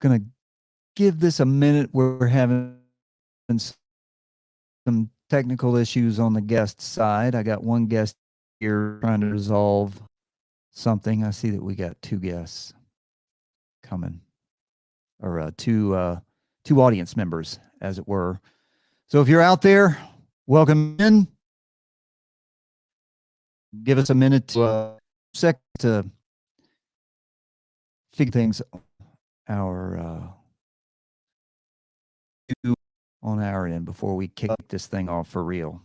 Gonna give this a minute. We're having some technical issues on the guest side. I got one guest here trying to resolve something. I see that we got two guests coming, or two audience members, as it were. So if you're out there, welcome in. Give us a minute to to figure things our on our end before we kick this thing off for real.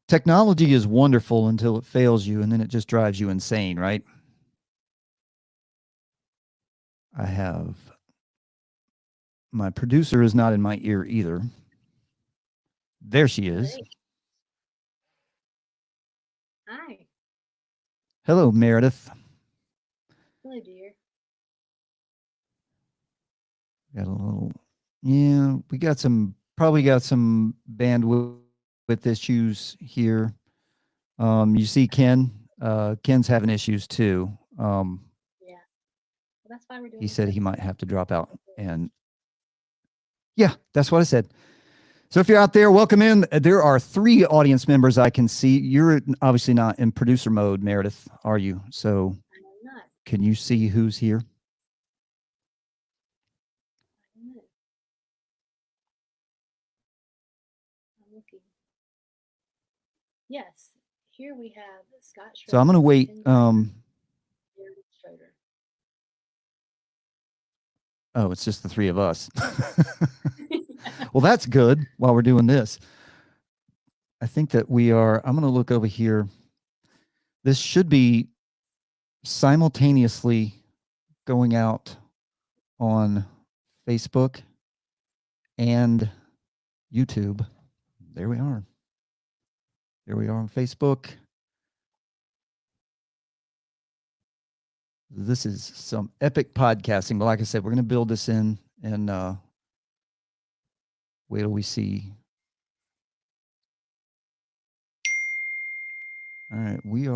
Technology is wonderful until it fails you, and then it just drives you insane, right? I have my producer is not in my ear either. There she is. Hi. Hello, Meredith. Hello, dear. Got a little, yeah, we got probably got some bandwidth issues here. You see Ken, Ken's having issues too. Yeah. Well, that's why we're doing he said he might have to drop out, and yeah, that's what I said. So if you're out there, welcome in. There are 3 audience members I can see. You're obviously not in producer mode, Meredith, are you? So I'm not. Can you see who's here? I'm looking. Yes. Here we have Scott Schroeder. So I'm going to wait. Schroeder. Oh, it's just the 3 of us. Well, that's good while we're doing this. I think that we are, I'm going to look over here. This should be simultaneously going out on Facebook and YouTube. There we are. There we are on Facebook. This is some epic podcasting, but like I said, we're going to build this in and wait till we see. All right, we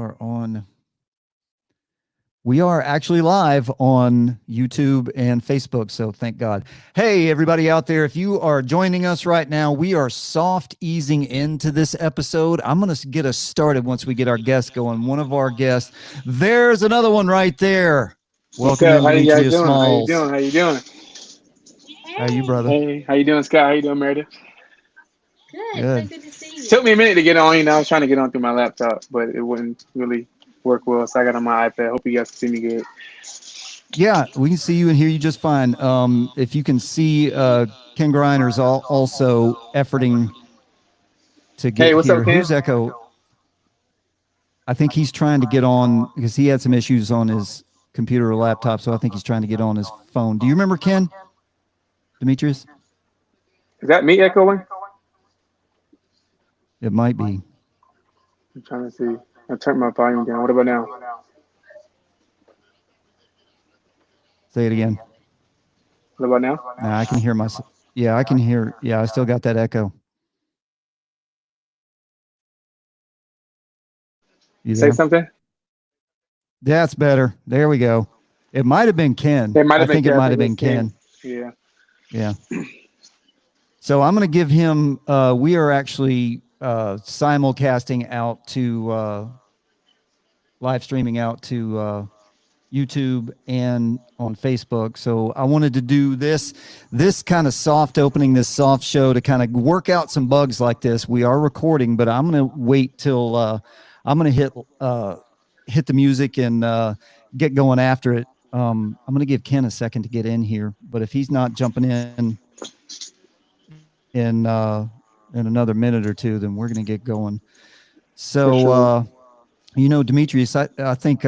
are actually live on YouTube and Facebook, so thank God. Hey, everybody out there, if you are joining us right now, we are soft easing into this episode. I'm going to get us started once we get our guests going. One of our guests, there's another one right there. Welcome in, Demetrius Smalls. How you doing? Hey. How are you, brother? Hey, how you doing, Scott? How you doing, Meredith? Good. So good to see you. Took me a minute to get on. I was trying to get on through my laptop, but it wouldn't really work well, so I got on my iPad. Hope you guys can see me good. Yeah, we can see you and hear you just fine. If you can see, Ken Griner's also efforting to get what's here. up, Ken? Who's Echo? I think he's trying to get on because he had some issues on his computer or laptop, so I think he's trying to get on his phone. Do you remember Ken? Demetrius? Is that me echoing? It might be. I'm trying to see. I turned my volume down. What about now? Say it again. What about now? Nah, I can hear myself. Yeah, I can hear. Yeah, I still got that echo. You there? Say something? That's better. There we go. It might have been Ken. I think it might have been Ken. Yeah. Yeah. So I'm going to give him, we are actually simulcasting out to, live streaming out to YouTube and on Facebook. So I wanted to do this kind of soft opening, this soft show to kind of work out some bugs like this. We are recording, but I'm going to wait till I'm going to hit the music and get going after it. I'm going to give Ken a second to get in here, but if he's not jumping in another minute or two, then we're going to get going. So, Demetrius, I think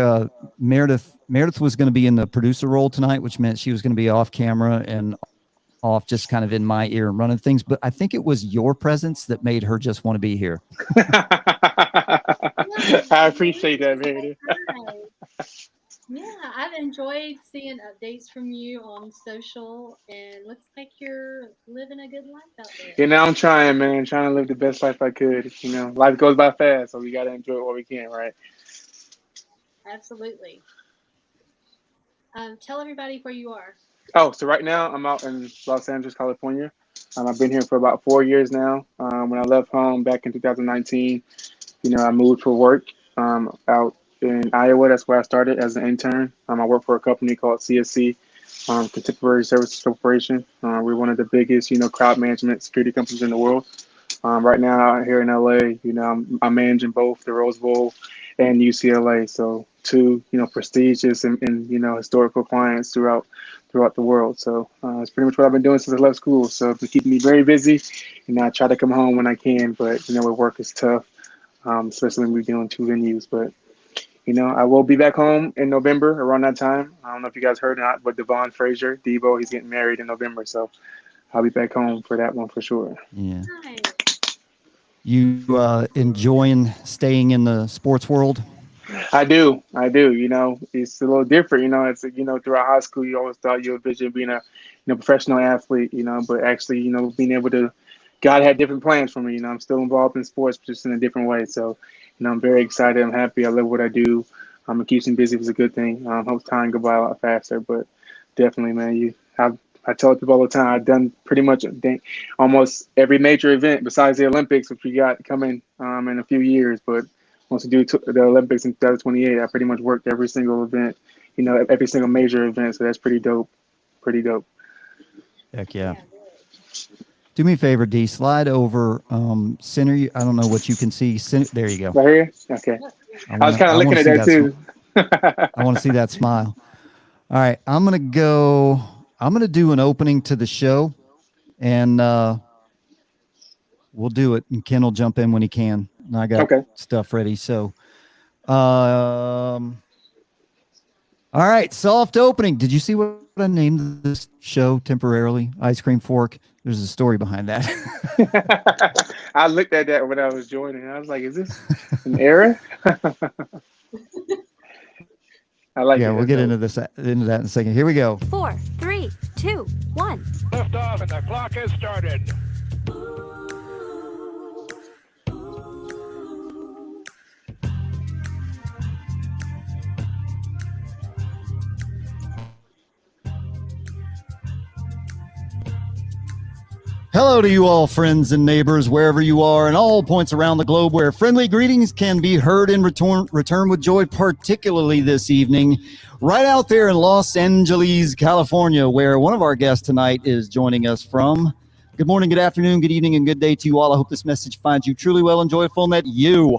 Meredith was going to be in the producer role tonight, which meant she was going to be off camera and off just kind of in my ear and running things. But I think it was your presence that made her just want to be here. I appreciate that, Meredith. Yeah, I've enjoyed seeing updates from you on social, and looks like you're living a good life out there. I'm trying, man. Trying to live the best life I could. Life goes by fast, so we got to enjoy it while we can, right? absolutely. Tell everybody where you are. Oh, so right now I'm out in Los Angeles, California. I've been here for about 4 years now. When I left home back in 2019, I moved for work out in Iowa. That's where I started as an intern. I work for a company called CSC, Contemporary Services Corporation. We're one of the biggest, crowd management security companies in the world. Right now out here in LA, I'm managing both the Rose Bowl and UCLA. So two, prestigious and historical clients throughout the world. So it's pretty much what I've been doing since I left school. So it's been keeping me very busy. I try to come home when I can, but with work is tough, especially when we're doing two venues. But I will be back home in November around that time. I don't know if you guys heard or not, but Devon Frazier, Debo, he's getting married in November. So I'll be back home for that one for sure. Yeah. Nice. You enjoying staying in the sports world? I do. I do. It's a little different. It's throughout high school, you always thought you envisioned being a professional athlete. But actually, being able to, God had different plans for me. I'm still involved in sports, just in a different way. So, I'm very excited. I'm happy. I love what I do. It keeps me busy. It's a good thing. Hope time go by a lot faster. But definitely, man, I tell people all the time, I've done pretty much almost every major event besides the Olympics, which we got coming in a few years. But once we do the Olympics in 2028, I pretty much worked every single event, every single major event. So that's pretty dope. Pretty dope. Heck yeah. Yeah, Do me a favor, D. Slide over center. I don't know what you can see. There you go. Right here? Okay. good. I was kind of looking at that too. I want to see that smile. All right, I'm gonna do an opening to the show, and we'll do it. And Ken will jump in when he can. And I got Okay. stuff ready. So, all right, soft opening. Did you see what I named this show temporarily? Ice Cream Fork. There's a story behind that. I looked at that when I was joining. I was like, is this an error? I like it. Yeah, we'll get into that in a second. Here we go. 4, 3, 2, 1. Lift off and the clock has started. Hello to you all, friends and neighbors, wherever you are, and all points around the globe where friendly greetings can be heard in return with joy, particularly this evening, right out there in Los Angeles, California, where one of our guests tonight is joining us from. Good morning, good afternoon, good evening, and good day to you all. I hope this message finds you truly well and joyful, and that you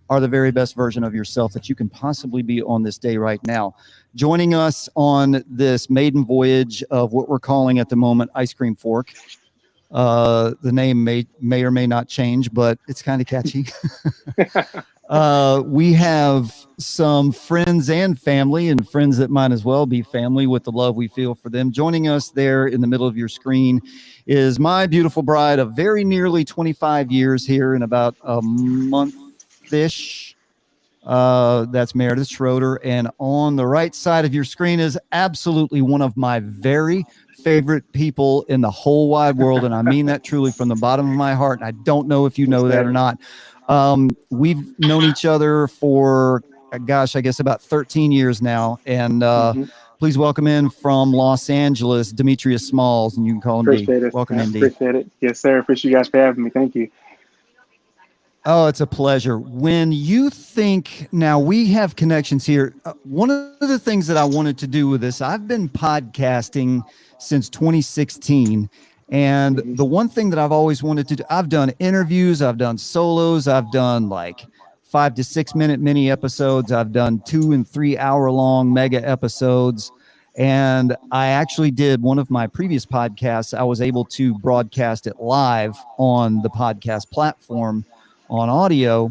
are the very best version of yourself that you can possibly be on this day right now. Joining us on this maiden voyage of what we're calling at the moment Ice Cream Fork. The name may or may not change, but it's kind of catchy. We have some friends and family, and friends that might as well be family with the love we feel for them. Joining us there in the middle of your screen is my beautiful bride of very nearly 25 years here in about a month-ish. That's Meredith Schroeder. And on the right side of your screen is absolutely one of my very favorite people in the whole wide world. And I mean that truly from the bottom of my heart. And I don't know if you know that or not. We've known each other for, gosh, I guess about 13 years now. And please welcome in from Los Angeles, Demetrius Smalls, and you can call him Appreciate D. it. Welcome in, D. Appreciate it. Yes, sir. Appreciate you guys for having me. Thank you. Oh, it's a pleasure. When you think, now we have connections here. One of the things that I wanted to do with this, I've been podcasting since 2016. And the one thing that I've always wanted to do, I've done interviews, I've done solos, I've done like 5 to 6 minute mini episodes. I've done 2 and 3 hour long mega episodes. And I actually did one of my previous podcasts. I was able to broadcast it live on the podcast platform on audio.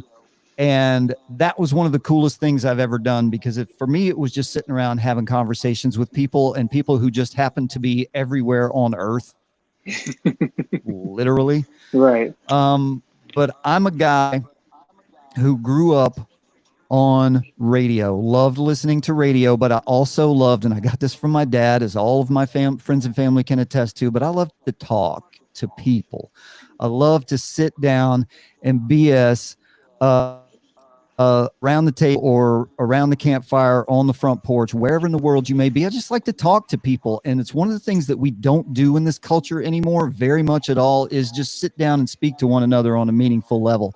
And that was one of the coolest things I've ever done, because for me, it was just sitting around having conversations with people, and people who just happen to be everywhere on earth, literally. Right. But I'm a guy who grew up on radio, loved listening to radio, but I also loved, and I got this from my dad, as all of my friends and family can attest to, but I love to talk to people. I love to sit down and BS around the table or around the campfire on the front porch, wherever in the world you may be. I just like to talk to people. And it's one of the things that we don't do in this culture anymore, very much at all, is just sit down and speak to one another on a meaningful level.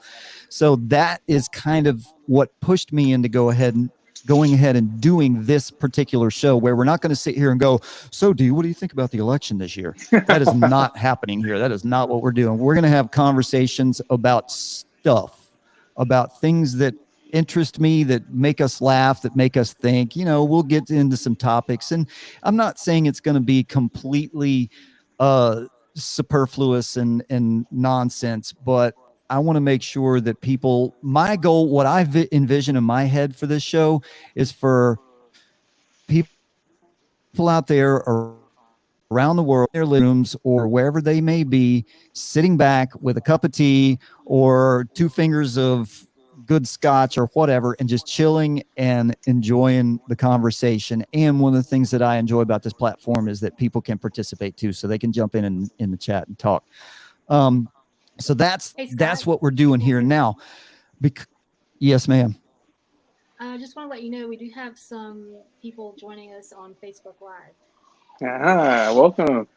So that is kind of what pushed me into going ahead and doing this particular show, where we're not going to sit here and go, so D, what do you think about the election this year? That is not happening here. That is not what we're doing. We're going to have conversations about stuff, about things that interest me, that make us laugh, that make us think. We'll get into some topics, and I'm not saying it's going to be completely superfluous and nonsense, but I want to make sure that people, my goal, what I envision in my head for this show is for people out there around the world, in their living rooms or wherever they may be, sitting back with a cup of tea or 2 fingers of good scotch or whatever, and just chilling and enjoying the conversation. And one of the things that I enjoy about this platform is that people can participate too, so they can jump in the chat and talk. So that's what we're doing here now. Yes, ma'am. I just want to let you know we do have some people joining us on Facebook Live. Welcome.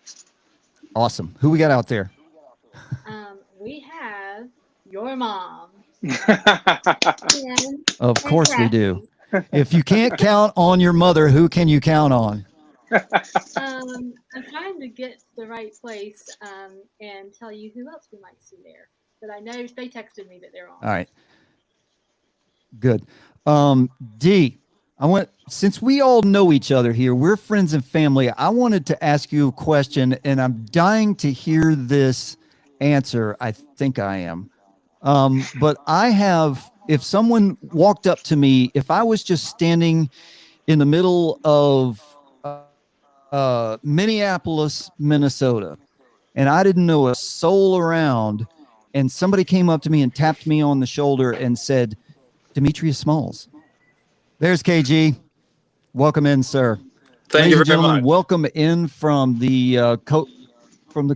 Awesome. Who we got out there? We have your mom. Of course we do. If you can't count on your mother, who can you count on? I'm trying to get to the right place and tell you who else we might see there. But I know they texted me that they're on. All right. Good. D, since we all know each other here, we're friends and family, I wanted to ask you a question, and I'm dying to hear this answer. I think I am. But if someone walked up to me, if I was just standing in the middle of Minneapolis, Minnesota, and I didn't know a soul around, and somebody came up to me and tapped me on the shoulder and said, Demetrius Smalls. There's KG. Welcome in, sir. Thank you very much. Welcome in from the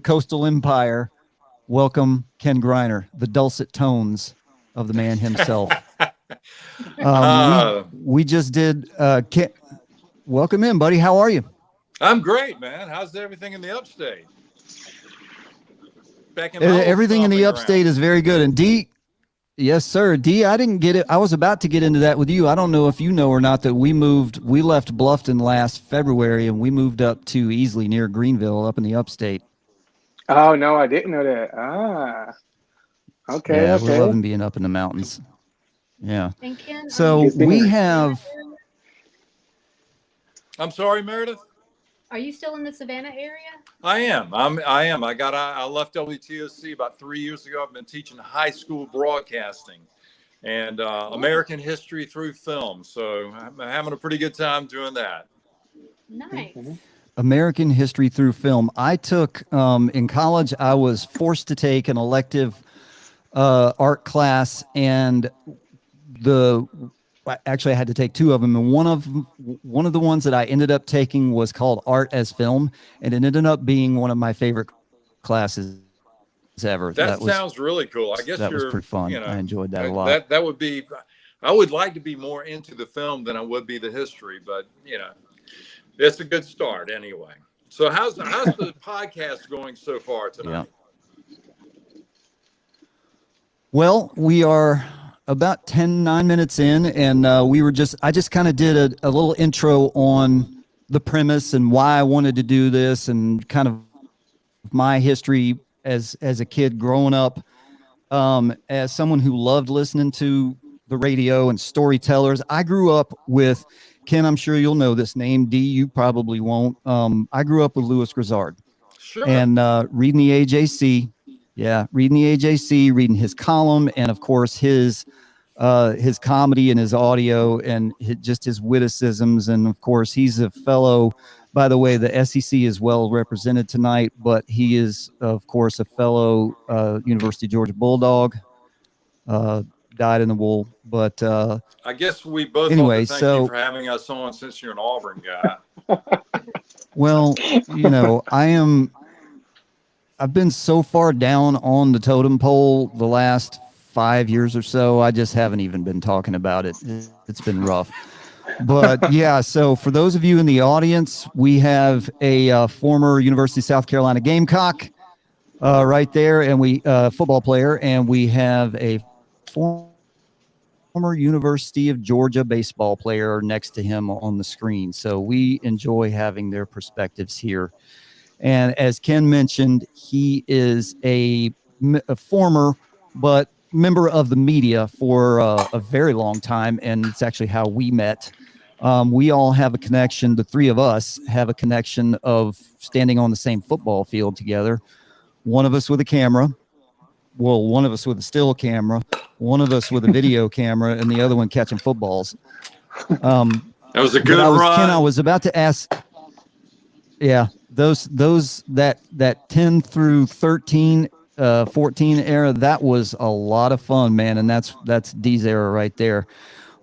coastal empire. Welcome, Ken Greiner, the dulcet tones of the man himself. We just did. Welcome in, buddy. How are you? I'm great, man. How's everything in the upstate? Everything in the upstate is very good. And D, yes, sir. D, I didn't get it. I was about to get into that with you. I don't know if you know or not that we left Bluffton last February and we moved up to Easley near Greenville up in the upstate. Oh, no, I didn't know that. Okay. Yeah, okay. we're loving being up in the mountains. Yeah. And Ken, so we have. I'm sorry, Meredith. Are you still in the Savannah area? I am. I left WTOC about 3 years ago. I've been teaching high school broadcasting and American history through film. So I'm having a pretty good time doing that. Nice. Mm-hmm. American history through film. I took in college, I was forced to take an elective art class, and actually I had to take 2 of them, and one of the ones that I ended up taking was called Art as Film, and it ended up being one of my favorite classes ever. That sounds really cool. I guess that was pretty fun. I enjoyed that a lot. That would be. I would like to be more into the film than I would be the history, but it's a good start anyway. So how's the podcast going so far tonight? Yeah. Well, we are about 9 minutes in, and I just kind of did a little intro on the premise and why I wanted to do this, and kind of my history as a kid growing up, as someone who loved listening to the radio and storytellers. I grew up with Ken. I'm sure you'll know this name. D, you probably won't. I grew up with Louis Grizzard. Sure. And reading the AJC. Yeah, reading the AJC, reading his column, and of course his comedy and his audio and just his witticisms. And of course, he's a fellow. By the way, the SEC is well represented tonight, but he is, of course, a fellow University of Georgia Bulldog. Died in the wool, but I guess we both anyway. Thank you for having us on, since you're an Auburn guy. Well, I've been so far down on the totem pole the last 5 years or so. I just haven't even been talking about it. It's been rough. But yeah, so for those of you in the audience, we have a former University of South Carolina Gamecock right there, and we football player, and we have a former University of Georgia baseball player next to him on the screen. So we enjoy having their perspectives here. And as Ken mentioned, he is a former but member of the media for a very long time, and it's actually how we met. We all have a connection. The three of us have a connection of standing on the same football field together. One of us with a camera. Well, one of us with a still camera, one of us with a video camera, and the other one catching footballs. That was a good Ken, I run. was about to ask. Yeah, that 10 through 13, 14 era, that was a lot of fun, man, and that's D's era right there.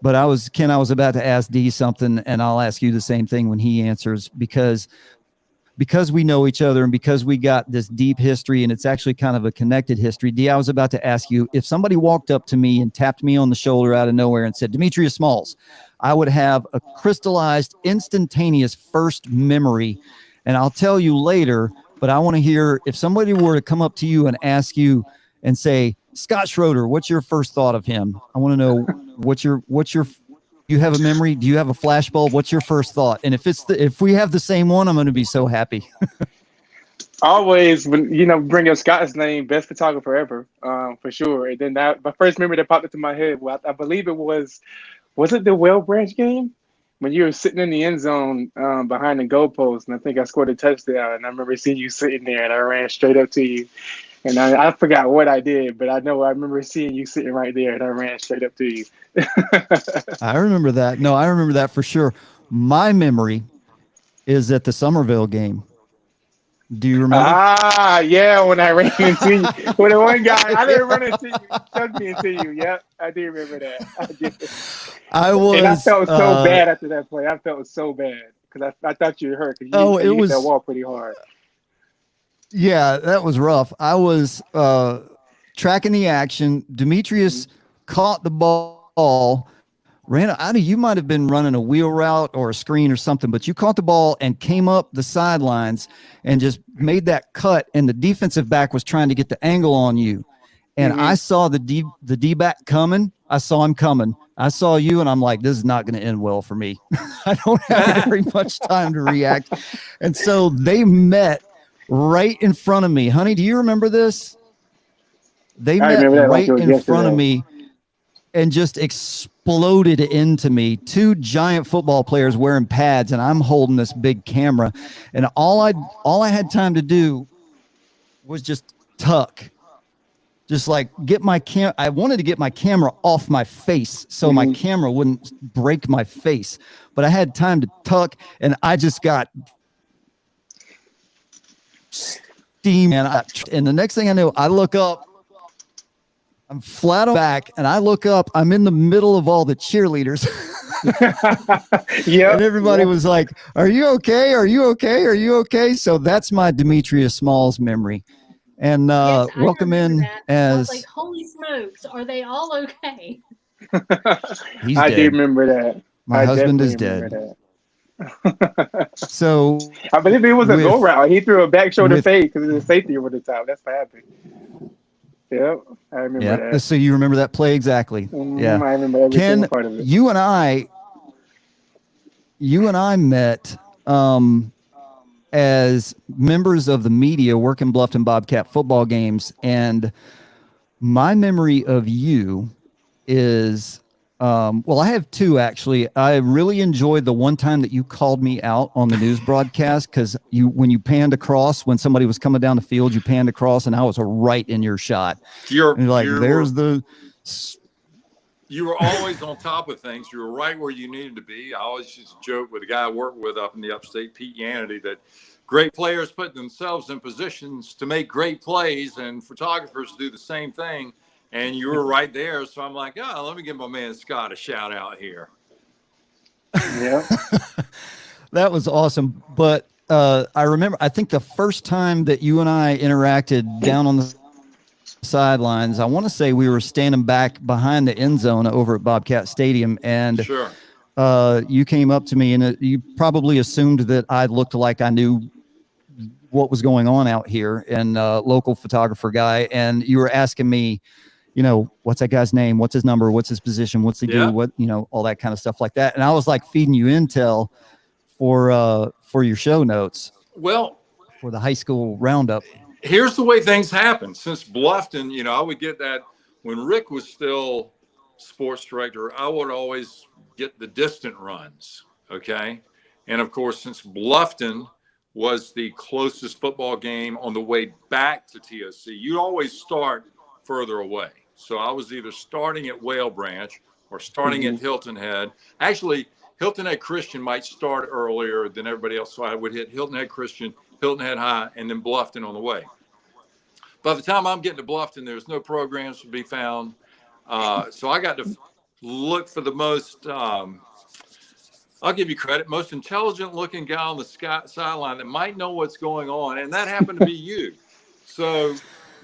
But I was about to ask D something, and I'll ask you the same thing when he answers, because we know each other and because we got this deep history, and it's actually kind of a connected history. D, I was about to ask you, if somebody walked up to me and tapped me on the shoulder out of nowhere and said, Demetrius Smalls, I would have a crystallized, instantaneous first memory. And I'll tell you later, but I want to hear, if somebody were to come up to you and ask you and say, Scott Schroeder, what's your first thought of him? I want to know what's your you have a memory? Do you have a flashbulb? What's your first thought? And if we have the same one, I'm going to be so happy. Always, when bring up Scott's name, best photographer ever, for sure. And then my first memory that popped into my head, well, I believe it was it the Well Branch game when you were sitting in the end zone behind the goalpost, and I think I scored a touchdown. And I remember seeing you sitting there, and I ran straight up to you. And I forgot what I did, but I know I remember seeing you sitting right there, and I ran straight up to you. I remember that. No, I remember that for sure. My memory is at the Somerville game. Do you remember? Yeah, when I ran into you. When the one guy, I didn't run into you, he shoved me into you. Yep, I do remember that. I did. And I felt so bad after that play. I felt so bad because I thought you were hurt. You hit that wall pretty hard. Yeah, that was rough. I was tracking the action. Demetrius caught the ball, ran out of, you might have been running a wheel route or a screen or something, but you caught the ball and came up the sidelines and just made that cut, and the defensive back was trying to get the angle on you. And I saw the D back coming. I saw him coming. I saw you, and I'm like, this is not going to end well for me. I don't have very much time to react. And so they met right in front of me. Honey, do you remember this? They met right in front of me and just exploded into me. Two giant football players wearing pads, and I'm holding this big camera. And all I had time to do was just tuck. Just like get my I wanted to get my camera off my face so my camera wouldn't break my face. But I had time to tuck, and I just got steam, and the next thing I know, I look up, I'm flat on back, and I look up, I'm in the middle of all the cheerleaders. And everybody was like, are you okay? Are you okay? Are you okay? So that's my Demetrius Smalls memory. And Yes, welcome in that. as I was like, holy smokes, are they all okay? he's I dead. do remember that. My husband is dead. So I believe it was a go route. He threw a back shoulder fade because it was a safety over the top. That's what happened. Yep, I remember that. So you remember that play exactly? Yeah, I remember every single part of it. You and I met as members of the media working Bluffton Bobcat football games, and my memory of you is well, I have two actually. I really enjoyed the one time that you called me out on the news broadcast, because when you panned across, when somebody was coming down the field, you panned across, and I was right in your shot. You were always on top of things. You were right where you needed to be. I always used to joke with a guy I worked with up in the upstate, Pete Yanity, that great players put themselves in positions to make great plays, and photographers do the same thing. And you were right there. So I'm like, oh, let me give my man Scott a shout out here. Yeah. That was awesome. But I remember, I think the first time that you and I interacted down on the sidelines. I want to say we were standing back behind the end zone over at Bobcat Stadium, and Sure. you came up to me, and you probably assumed that I looked like I knew what was going on out here, and local photographer guy, and you were asking me, what's that guy's name? What's his number? What's his position? What's he do? What, all that kind of stuff like that. And I was like feeding you intel for your show notes. Well, for the high school roundup. Here's the way things happen. Since Bluffton, I would get that when Rick was still sports director, I would always get the distant runs. Okay. And of course, since Bluffton was the closest football game on the way back to TOC, you always start further away. So I was either starting at Whale Branch or starting at Hilton Head. Actually, Hilton Head Christian might start earlier than everybody else. So I would hit Hilton Head Christian, Hilton Head High, and then Bluffton on the way. By the time I'm getting to Bluffton, there's no programs to be found. So I got to look for the most, I'll give you credit, most intelligent looking guy on the sideline that might know what's going on. And that happened to be you. So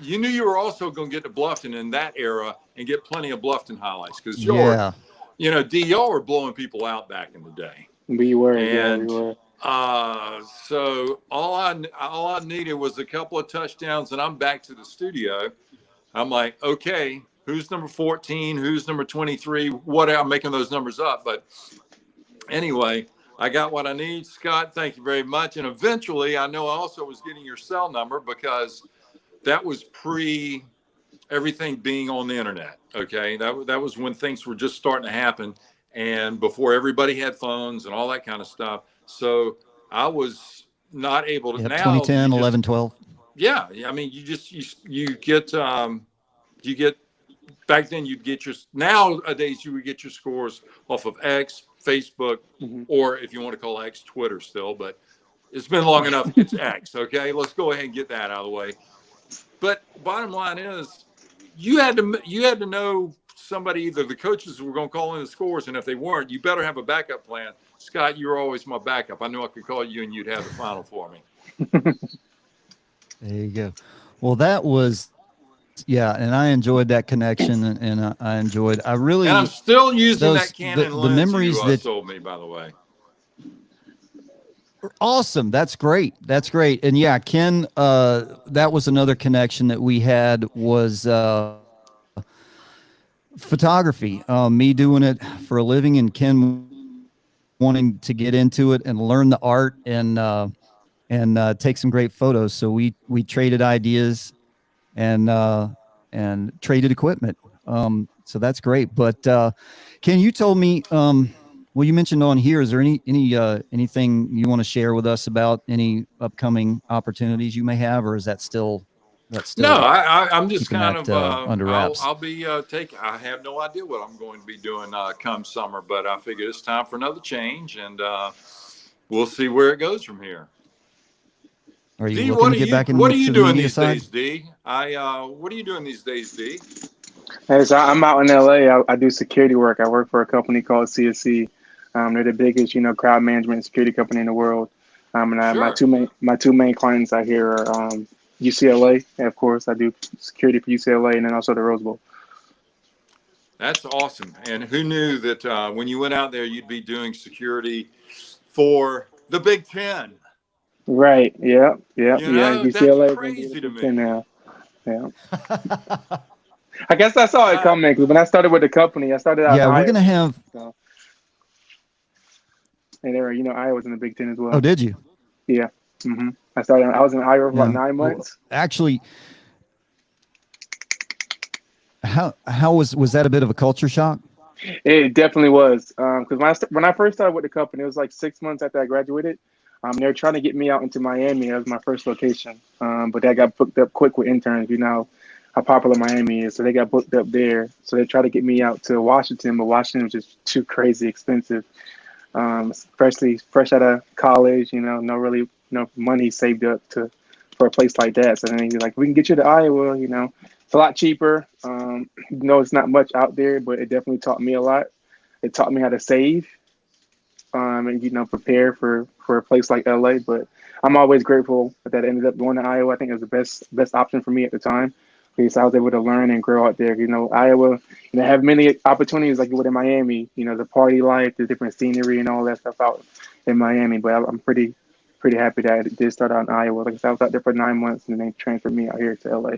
you knew you were also going to get to Bluffton in that era and get plenty of Bluffton highlights. Because y'all were blowing people out back in the day. We were. And, we were. So all I needed was a couple of touchdowns, and I'm back to the studio. I'm like, okay, who's number 14? Who's number 23? What? I'm making those numbers up, but anyway, I got what I need. Scott, thank you very much. And eventually, I know I also was getting your cell number because that was pre everything being on the internet. Okay, that was when things were just starting to happen, and before everybody had phones and all that kind of stuff. So I was not able to. Now 2010, 11, 12. Yeah. I mean, you get back then you'd get nowadays you would get your scores off of X, Facebook, or if you want to call X, Twitter still, but it's been long enough. It's X. Okay. Let's go ahead and get that out of the way. But bottom line is you had to know somebody, either the coaches were going to call in the scores, and if they weren't, you better have a backup plan. Scott, you were always my backup. I knew I could call you and you'd have the final for me. There you go. Well, that was, and I enjoyed that connection, and I really. And I'm still using that Canon lens. The memories that told me, by the way. Awesome. That's great. And yeah, Ken, that was another connection that we had was photography. Me doing it for a living, and Ken wanting to get into it and learn the art and take some great photos. So we traded ideas and traded equipment. So that's great. But Ken, you told me, well, you mentioned on here, is there anything you want to share with us about any upcoming opportunities you may have, or is that still? No, I'm just kind of under wraps. I'll be I have no idea what I'm going to be doing come summer, but I figure it's time for another change, and we'll see where it goes from here. Are you D, looking to get back into what are you doing these side? days, D? What are you doing these days, D? Hey, so I'm out in LA. I do security work. I work for a company called CSC. They're the biggest, crowd management and security company in the world. And my two main clients out here are UCLA, and of course, I do security for UCLA, and then also the Rose Bowl. That's awesome. And who knew that when you went out there, you'd be doing security for the Big Ten? Right. Yeah. UCLA that's crazy to me. Now. Yeah. I guess I saw it coming because when I started with the company, I started out. Yeah, we're gonna have. So. And there, Iowa's in the Big Ten as well. Oh, did you? Yeah. Mm-hmm. I was in Iowa for about 9 months. Well, actually, how was that a bit of a culture shock? It definitely was. Because when I first started with the company, it was like 6 months after I graduated. They were trying to get me out into Miami as my first location. But that got booked up quick with interns. You know how popular Miami is. So they got booked up there. So they tried to get me out to Washington, but Washington was just too crazy expensive. Fresh out of college, no money saved up for a place like that. So then he's like, we can get you to Iowa, it's a lot cheaper. It's not much out there, but it definitely taught me a lot. It taught me how to save, and prepare for a place like LA. But I'm always grateful that I ended up going to Iowa. I think it was the best option for me at the time. So I was able to learn and grow out there. Iowa, have many opportunities like you would in Miami. The party life, the different scenery, and all that stuff out in Miami. But I'm pretty happy that I did start out in Iowa. Like I said, I was out there for 9 months, and then they transferred me out here to LA.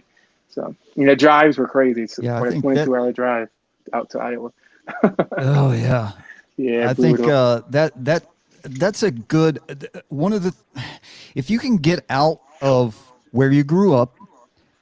So drives were crazy. So Yeah, I for a think that. 22-hour drive out to Iowa. Oh yeah, Yeah, I think brutal. that's a good one of the. If you can get out of where you grew up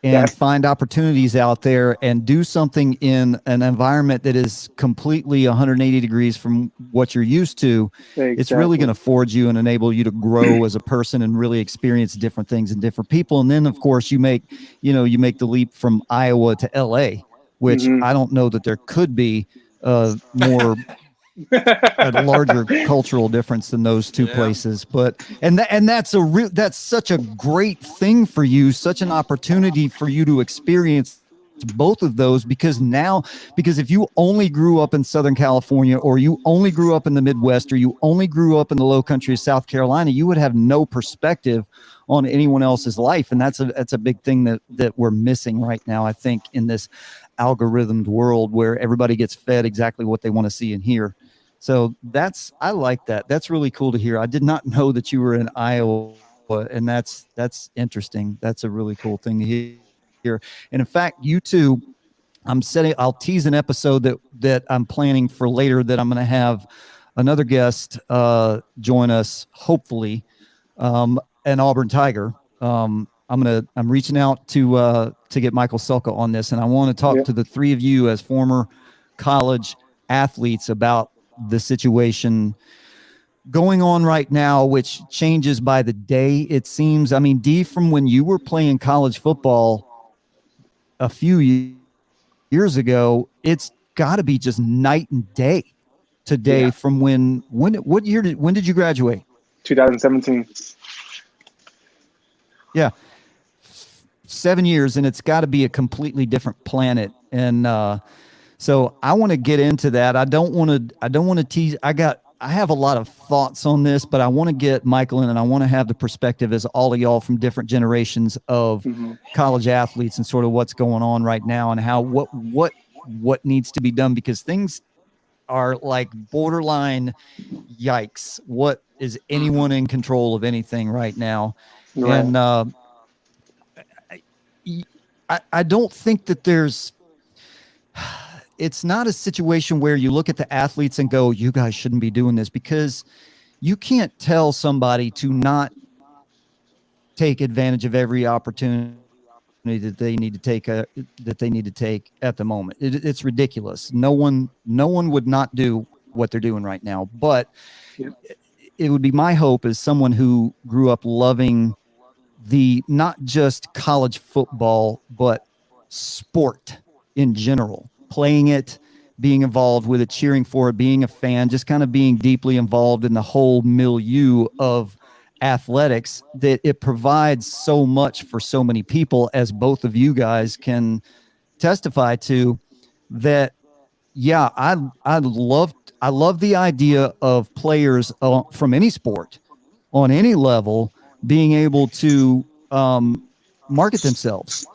and That's find opportunities out there and do something in an environment that is completely 180 degrees from what you're used to, it's really going exactly. to forge you and enable you to grow as a person and really experience different things and different people. And then of course you make the leap from Iowa to LA, which Hmm. I don't know that there could be more a larger cultural difference than those two Yeah. places. But that's such a great thing for you, such an opportunity for you to experience both of those, because if you only grew up in Southern California, or you only grew up in the Midwest, or you only grew up in the low country of South Carolina, you would have no perspective on anyone else's life. And that's a big thing that we're missing right now, I think, in this algorithmed world where everybody gets fed exactly what they want to see and hear. So I like that. That's really cool to hear. I did not know that you were in Iowa, and that's interesting. That's a really cool thing to hear. And in fact, you two, I'll tease an episode that I'm planning for later, that I'm going to have another guest join us, hopefully, an Auburn Tiger. I'm reaching out to get Michael Selka on this, and I want to talk Yeah. to the three of you as former college athletes about the situation going on right now, which changes by the day, it seems. I mean, D, from when you were playing college football a few years ago, it's got to be just night and day today Yeah. from when did you graduate? 2017. Yeah, 7 years, and it's got to be a completely different planet. And so I want to get into that. I don't want to tease. I have a lot of thoughts on this, but I want to get Michael in, and I want to have the perspective as all of y'all from different generations of Hmm. college athletes and sort of what's going on right now and how what needs to be done, because things are like borderline yikes. What is Hmm. anyone in control of anything right now? Right. And I don't think that it's not a situation where you look at the athletes and go, you guys shouldn't be doing this, because you can't tell somebody to not take advantage of every opportunity that they need to take at the moment. It's ridiculous. No one would not do what they're doing right now. But Yep. it would be my hope, as someone who grew up loving the not just college football, but sport in general, playing it, being involved with it, cheering for it, being a fan, just kind of being deeply involved in the whole milieu of athletics, that it provides so much for so many people, as both of you guys can testify to. That yeah, I love the idea of players from any sport on any level being able to market themselves.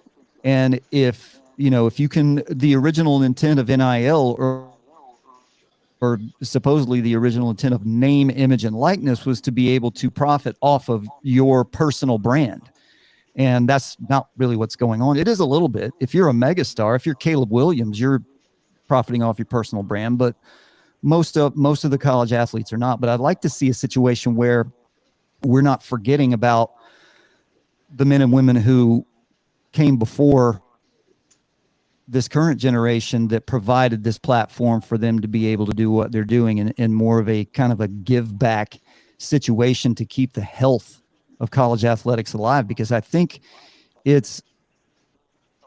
And if you can, the original intent of NIL, or supposedly the original intent of name, image, and likeness, was to be able to profit off of your personal brand. And that's not really what's going on. It is a little bit. If you're a megastar, if you're Caleb Williams, you're profiting off your personal brand, but most of the college athletes are not. But I'd like to see a situation where we're not forgetting about the men and women who came before this current generation, that provided this platform for them to be able to do what they're doing in more of a kind of a give back situation to keep the health of college athletics alive. Because I think it's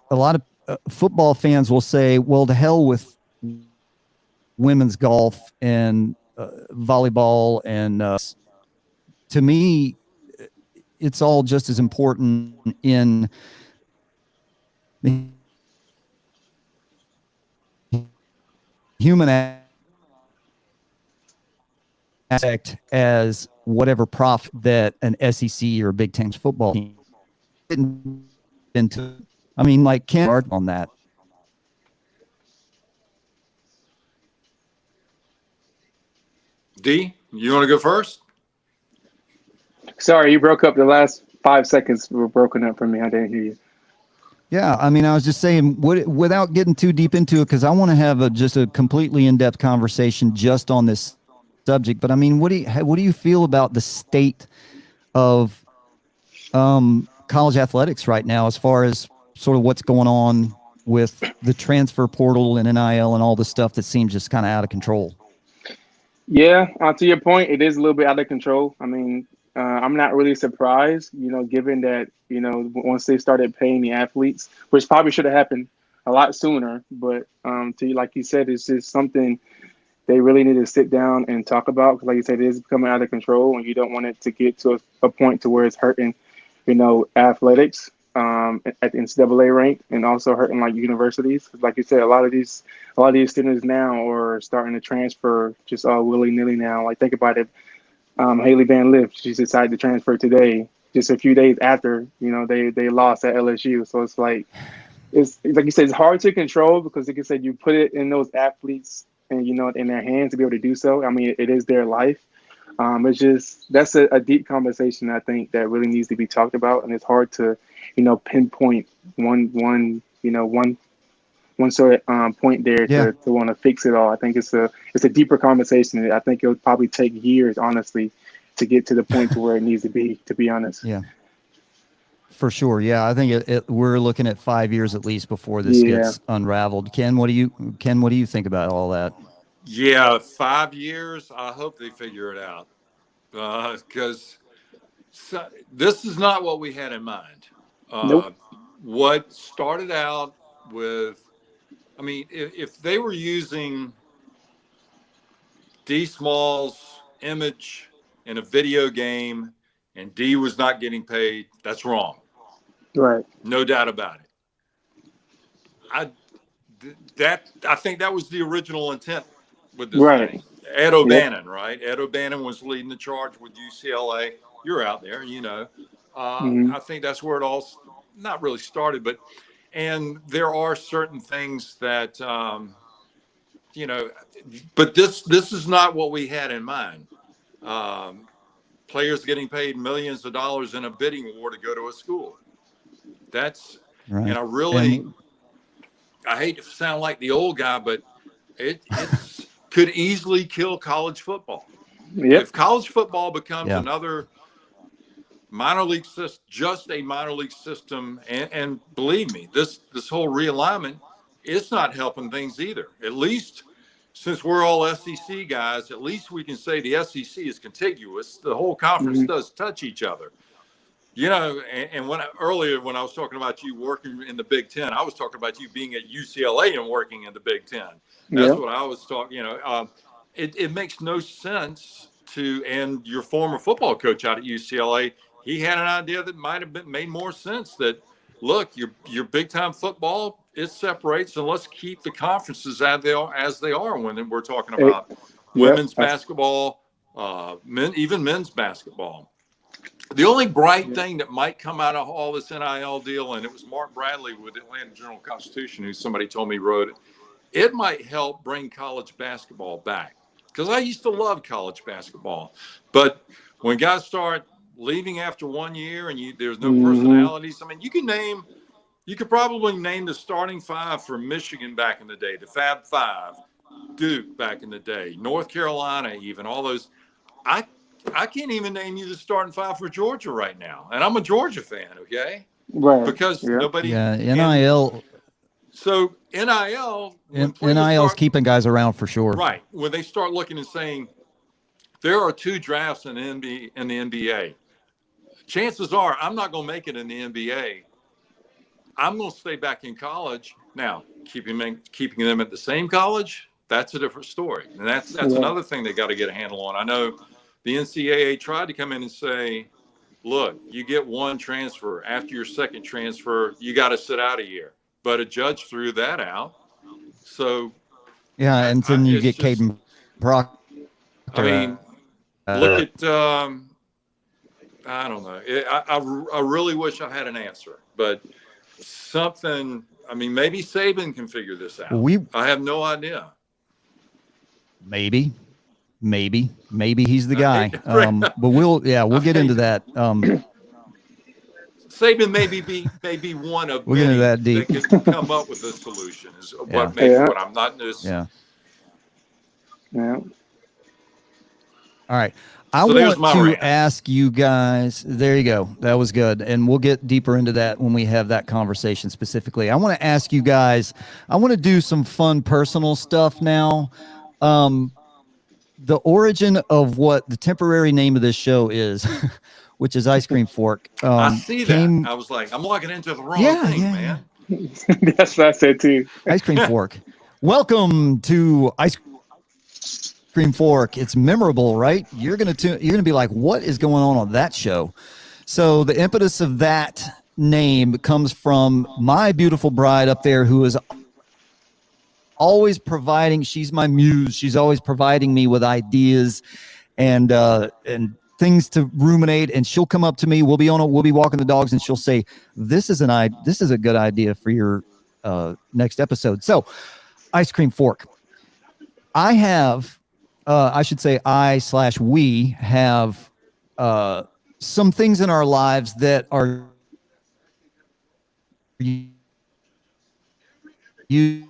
a lot of football fans will say, well, to hell with women's golf and volleyball. And to me, it's all just as important in the human aspect as whatever profit that an SEC or a Big Ten football team didn't into. I mean, like, Ken on that. D, you want to go first? Sorry, you broke up. The last 5 seconds were broken up for me. I didn't hear you. Yeah, I mean, I was just saying, without getting too deep into it, because I want to have just a completely in-depth conversation just on this subject. But I mean, what do you feel about the state of college athletics right now, as far as sort of what's going on with the transfer portal and NIL and all the stuff that seems just kind of out of control? Yeah, to your point, it is a little bit out of control. I mean, I'm not really surprised, given that, once they started paying the athletes, which probably should have happened a lot sooner. But like you said, it's just something they really need to sit down and talk about. Because like you said, it is becoming out of control, and you don't want it to get to a point to where it's hurting, athletics at the NCAA rank, and also hurting like universities. 'Cause like you said, a lot of these students now are starting to transfer just all willy nilly now. Like think about it, Haley Van Lith, she decided to transfer today, just a few days after they lost at LSU. So it's like you said, it's hard to control because like you said, you put it in those athletes and in their hands to be able to do so. I mean, it is their life. It's just that's a deep conversation I think that really needs to be talked about, and it's hard to pinpoint one sort of point there Yeah. to want to fix it all. I think it's a deeper conversation. I think it'll probably take years, honestly, to get to the point to where it needs to be. To be honest. Yeah, for sure. Yeah, I think we're looking at 5 years at least before this Yeah. gets unraveled. Ken, what do you think about all that? Yeah, 5 years. I hope they figure it out because this is not what we had in mind. Nope. What started out with, I mean, if they were using D Small's image in a video game and D was not getting paid, that's wrong. Right. No doubt about it. I think that was the original intent with this Right. thing. Ed Yep. O'Bannon, right? Ed O'Bannon was leading the charge with UCLA. You're out there, Mhm. I think that's where it all not really started, and there are certain things that but this is not what we had in mind. Players getting paid millions of dollars in a bidding war to go to a school. That's Right. and I hate to sound like the old guy, but it's could easily kill college football. Yep. If college football becomes Yeah. another minor league system, just a minor league system, and believe me, this whole realignment, it's not helping things either. At least since we're all SEC guys, at least we can say the SEC is contiguous. The whole conference Mhm. does touch each other. And earlier when I was talking about you working in the Big Ten, I was talking about you being at UCLA and working in the Big Ten. That's Yep. what I was talking. It makes no sense and your former football coach out at UCLA, he had an idea that might have made more sense. That look, your big time football, it separates, and let's keep the conferences as they are when we're talking about women's basketball, even men's basketball. The only bright thing that might come out of all this NIL deal, and it was Mark Bradley with Atlanta Journal-Constitution, who somebody told me wrote it, it might help bring college basketball back. Because I used to love college basketball. But when guys start leaving after 1 year and there's no personalities, I mean, you could probably name the starting five for Michigan back in the day, the Fab Five, Duke back in the day, North Carolina, even all those. I can't even name you the starting five for Georgia right now. And I'm a Georgia fan, okay? Right. Because nobody. Yeah, NIL. So NIL, when players NIL's keeping guys around for sure. Right. When they start looking and saying, there are 2 drafts in the NBA. Chances are I'm not going to make it in the NBA. I'm going to stay back in college. Now, keeping them at the same college, that's a different story. And that's another thing they got to get a handle on. I know the NCAA tried to come in and say, look, you get one transfer. After your second transfer, you got to sit out a year. But a judge threw that out. So yeah, and then you get Caden Proctor. I mean, look at I don't know. I really wish I had an answer, but something. I mean, maybe Saban can figure this out. I have no idea. Maybe he's the guy. But we'll get into that. Saban maybe one of we'll get into that deep. that could come up with a solution. Is what what I'm not just. Yeah. Yeah. All right. I want to ask you guys. There you go. That was good. And we'll get deeper into that when we have that conversation specifically. I want to ask you guys, I want to do some fun personal stuff now. The origin of what the temporary name of this show is, which is Ice Cream Fork. I see that. I was like, I'm logging into the wrong thing, man. That's what I said too. Ice Cream Fork. Welcome to Ice Cream Fork. It's memorable, right? You're gonna be like, what is going on that show? So the impetus of that name comes from my beautiful bride up there, who is always providing. She's my muse. She's always providing me with ideas and things to ruminate. And she'll come up to me. We'll be walking the dogs, and she'll say, "This is a good idea for your next episode." So, Ice Cream Fork. I have, I should say, we have some things in our lives that are used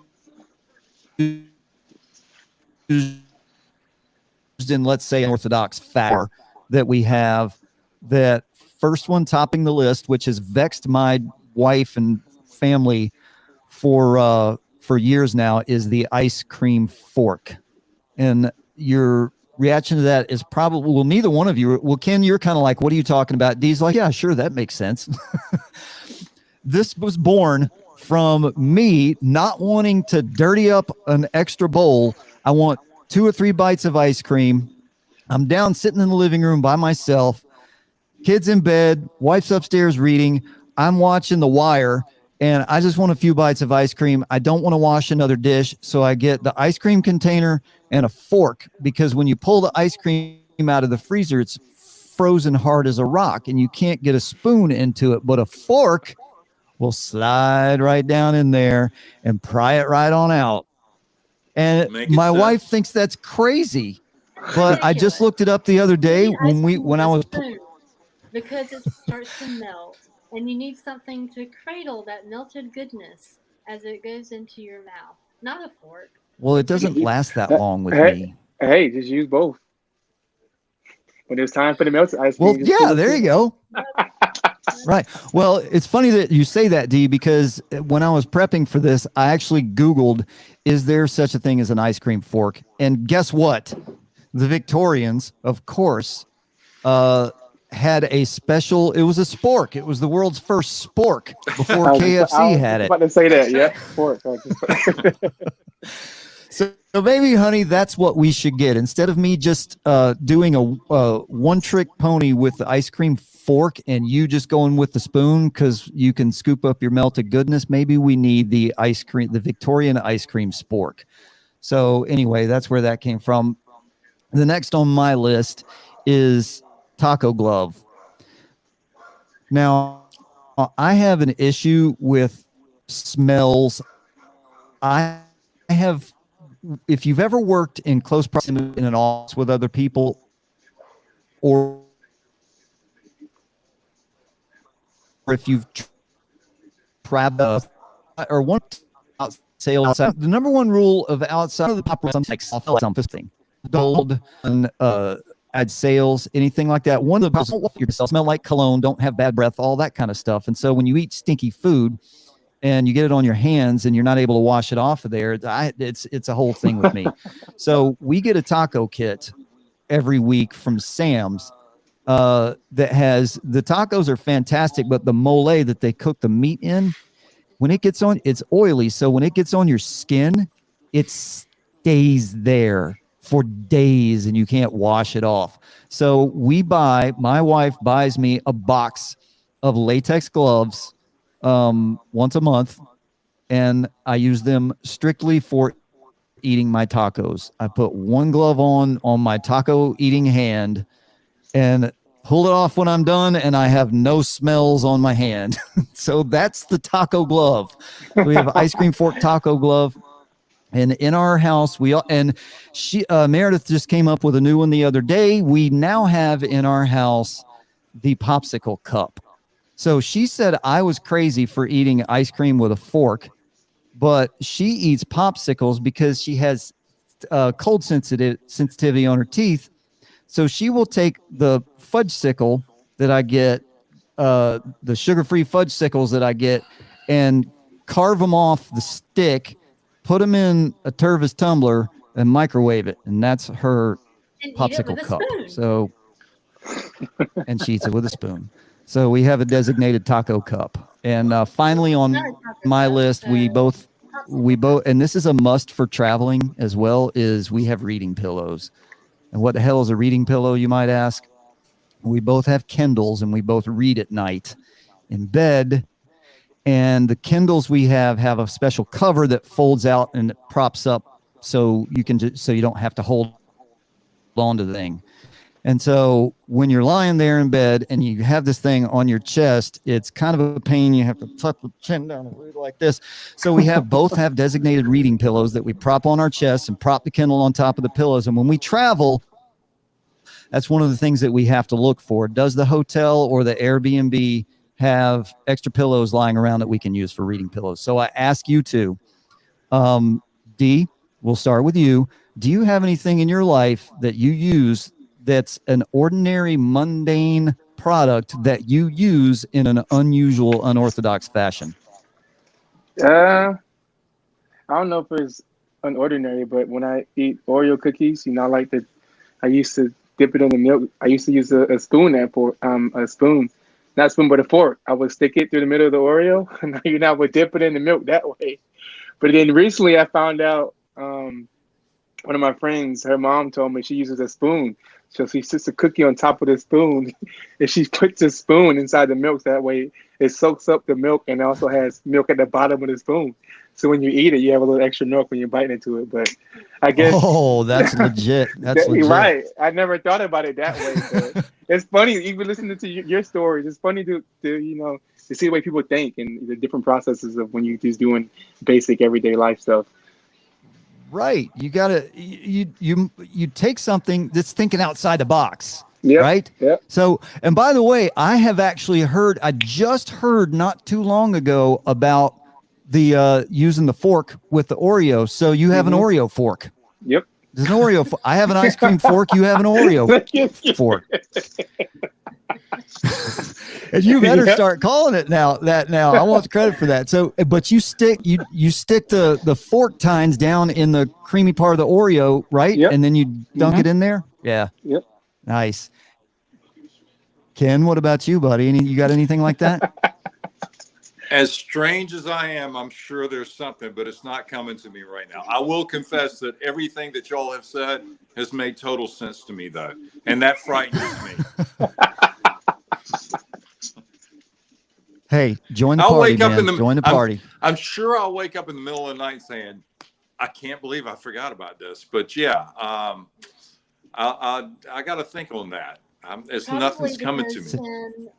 in, let's say, an Orthodox fat that we have. That first one topping the list, which has vexed my wife and family for years now, is the ice cream fork. And your reaction to that is probably, well, neither one of you. Well, Ken, you're kind of like, what are you talking about? Dee's like, yeah, sure, that makes sense. This was born from me not wanting to dirty up an extra bowl. I want 2 or 3 bites of ice cream. I'm down sitting in the living room by myself, kids in bed, wife's upstairs reading. I'm watching The Wire, and I just want a few bites of ice cream. I don't want to wash another dish, so I get the ice cream container and a fork, because when you pull the ice cream out of the freezer, it's frozen hard as a rock, and you can't get a spoon into it, but a fork will slide right down in there and pry it right on out. And my wife thinks that's crazy, but I just looked it up the other day when I was because it starts to melt, and you need something to cradle that melted goodness as it goes into your mouth, not a fork. Well, it doesn't last that long with me. Hey, just use both. When it's time for the melted ice cream. Well, yeah, there you go. Right. Well, it's funny that you say that, Dee, because when I was prepping for this, I actually Googled, is there such a thing as an ice cream fork? And guess what? The Victorians, of course, had a special, it was a spork. It was the world's first spork before KFC had it. I was about to say that, yeah. Spork. So maybe, honey, that's what we should get. Instead of me just doing a one-trick pony with the ice cream fork and you just going with the spoon because you can scoop up your melted goodness, maybe we need the Victorian ice cream spork. So anyway, that's where that came from. The next on my list is taco glove. Now, I have an issue with smells. I have, if you've ever worked in close proximity in an office with other people, or if you've traveled or one sales outside, the number one rule of outside of the pop like something, gold and add sales, anything like that. One of the don't want yourself smell like cologne, don't have bad breath, all that kind of stuff. And so when you eat stinky food and you get it on your hands and you're not able to wash it off of there, it's a whole thing with me. So we get a taco kit every week from Sam's that has, the tacos are fantastic, but the mole that they cook the meat in, when it gets on, it's oily. So when it gets on your skin, it stays there for days and you can't wash it off. So my wife buys me a box of latex gloves once a month, and I use them strictly for eating my tacos. I put one glove on my taco eating hand, and pull it off when I'm done, and I have no smells on my hand. So that's the taco glove. We have ice cream fork taco glove. And in our house, Meredith just came up with a new one the other day. We now have in our house the popsicle cup. So she said I was crazy for eating ice cream with a fork, but she eats popsicles because she has cold sensitivity on her teeth. So she will take the fudge sickle that I get, the sugar-free fudge sickles that I get, and carve them off the stick, put them in a Tervis tumbler, and microwave it. And that's her And eat it with popsicle a cup. spoon. So, and she eats it with a spoon. So we have a designated taco cup. And finally Not on a taco my cup, list, we both, popsicle. and this is a must for traveling as well, is we have reading pillows. And what the hell is a reading pillow, you might ask? We both have Kindles and we both read at night in bed. And the Kindles we have a special cover that folds out and it props up so you don't have to hold on to the thing. And so when you're lying there in bed and you have this thing on your chest, it's kind of a pain. You have to tuck the chin down and read like this. So we both have designated reading pillows that we prop on our chest and prop the Kindle on top of the pillows. And when we travel, that's one of the things that we have to look for. Does the hotel or the Airbnb have extra pillows lying around that we can use for reading pillows? So I ask you to, Dee, we'll start with you. Do you have anything in your life that you use that's an ordinary, mundane product that you use in an unusual, unorthodox fashion? I don't know if it's unordinary, but when I eat Oreo cookies, I used to dip it in the milk. I used to use a spoon not a spoon, but a fork. I would stick it through the middle of the Oreo, and I would dip it in the milk that way. But then recently, I found out one of my friends, her mom told me she uses a spoon. So she sits a cookie on top of the spoon, and she puts the spoon inside the milk. That way, it soaks up the milk and also has milk at the bottom of the spoon. So when you eat it, you have a little extra milk when you're biting into it. But I guess Oh, that's legit. That's you're legit. right. I never thought about it that way. But it's funny, even listening to your stories. It's funny to see the way people think and the different processes of when you're just doing basic everyday life stuff. Right. You gotta you take something that's thinking outside the box. Yep. Right. Yep. So, and by the way, I just heard not too long ago about the using the fork with the Oreo. So you have an Oreo fork. Yep. There's an Oreo. I have an ice cream fork. You have an Oreo fork. And you better start calling it now. I want the credit for that. So, but you stick the fork tines down in the creamy part of the Oreo, right? Yep. And then you dunk it in there. Yeah. Yep. Nice. Ken, what about you, buddy? You got anything like that? As strange as I am, I'm sure there's something, but it's not coming to me right now. I will confess that everything that y'all have said has made total sense to me, though, and that frightens me. Hey, join the party, man. Join the party. I'm sure I'll wake up in the middle of the night saying, I can't believe I forgot about this. But yeah, I got to think on that. Nothing's coming to me.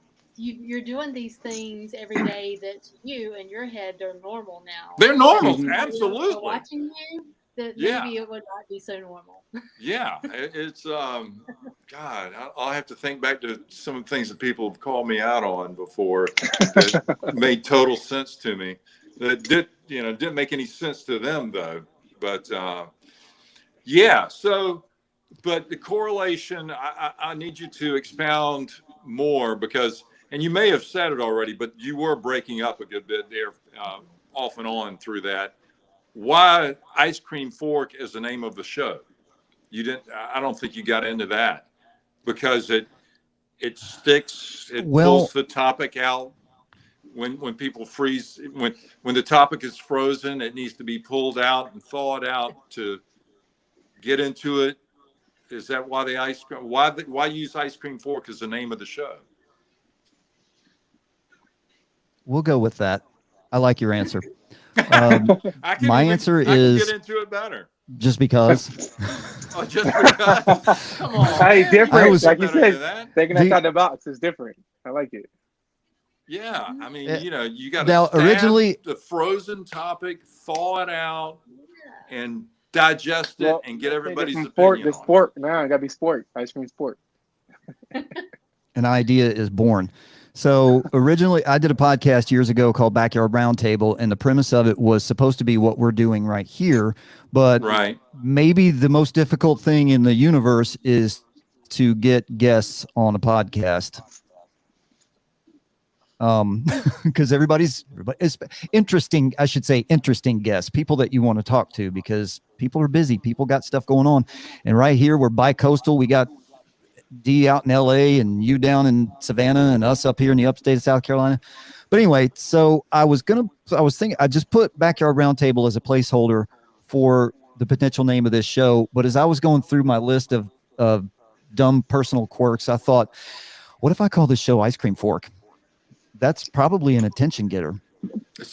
You're doing these things every day that to you in your head they're normal now. They're normal, So absolutely. watching you, that maybe it would not be so normal. Yeah, it's God. I'll have to think back to some of the things that people have called me out on before that made total sense to me. That didn't make any sense to them though. But yeah. So, but the correlation, I need you to expound more because. And you may have said it already, but you were breaking up a good bit there off and on through that. Why Ice Cream Fork is the name of the show? I don't think you got into that because it sticks, pulls the topic out. When people freeze, when the topic is frozen, it needs to be pulled out and thawed out to get into it. Is that why why use Ice Cream Fork as the name of the show? We'll go with that. I like your answer. I can get into it better. just because. Oh, just because. Come on. Hey, man. different. I was- Like you Better than said, that. thinking The- outside the box is different. I like it. Yeah, I mean, Uh, you got now, to stab originally- the frozen topic, thaw it out, Yeah. and digest it, Well, and get everybody's from sport opinion to on it. sport. Now it got to be sport. Ice cream sport. An idea is born. So originally, I did a podcast years ago called Backyard Roundtable, and the premise of it was supposed to be what we're doing right here. But Right. maybe the most difficult thing in the universe is to get guests on a podcast. Because everybody's it's interesting, I should say interesting guests, people that you want to talk to, because people are busy, people got stuff going on. And right here, we're bi-coastal. We got D out in LA and you down in Savannah and us up here in the upstate of South Carolina. But anyway, so I was thinking, I just put Backyard Roundtable as a placeholder for the potential name of this show. But as I was going through my list of dumb personal quirks, I thought, what if I call this show Ice Cream Fork? That's probably an attention getter.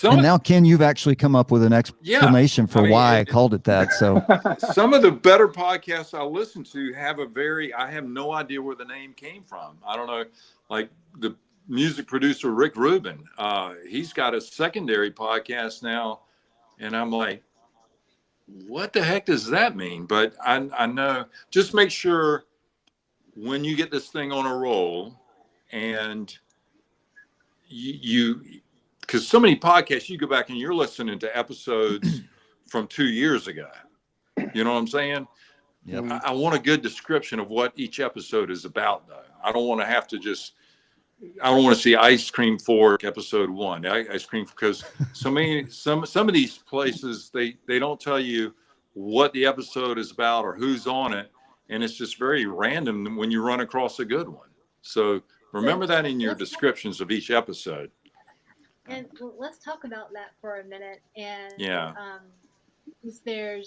And now, Ken, you've actually come up with an explanation for why I called it that. So some of the better podcasts I listen to have I have no idea where the name came from. I don't know, like the music producer Rick Rubin. He's got a secondary podcast now, and I'm like, what the heck does that mean? But I know, just make sure when you get this thing on a roll, and you because so many podcasts, you go back and you're listening to episodes from 2 years ago. You know what I'm saying? Yep. I want a good description of what each episode is about, though. I don't want to have to I don't want to see Ice Cream Fork episode 1, ice cream, because some of these places, they don't tell you what the episode is about or who's on it. And it's just very random when you run across a good one. So remember that in your descriptions of each episode. And let's talk about that for a minute. And Yeah. there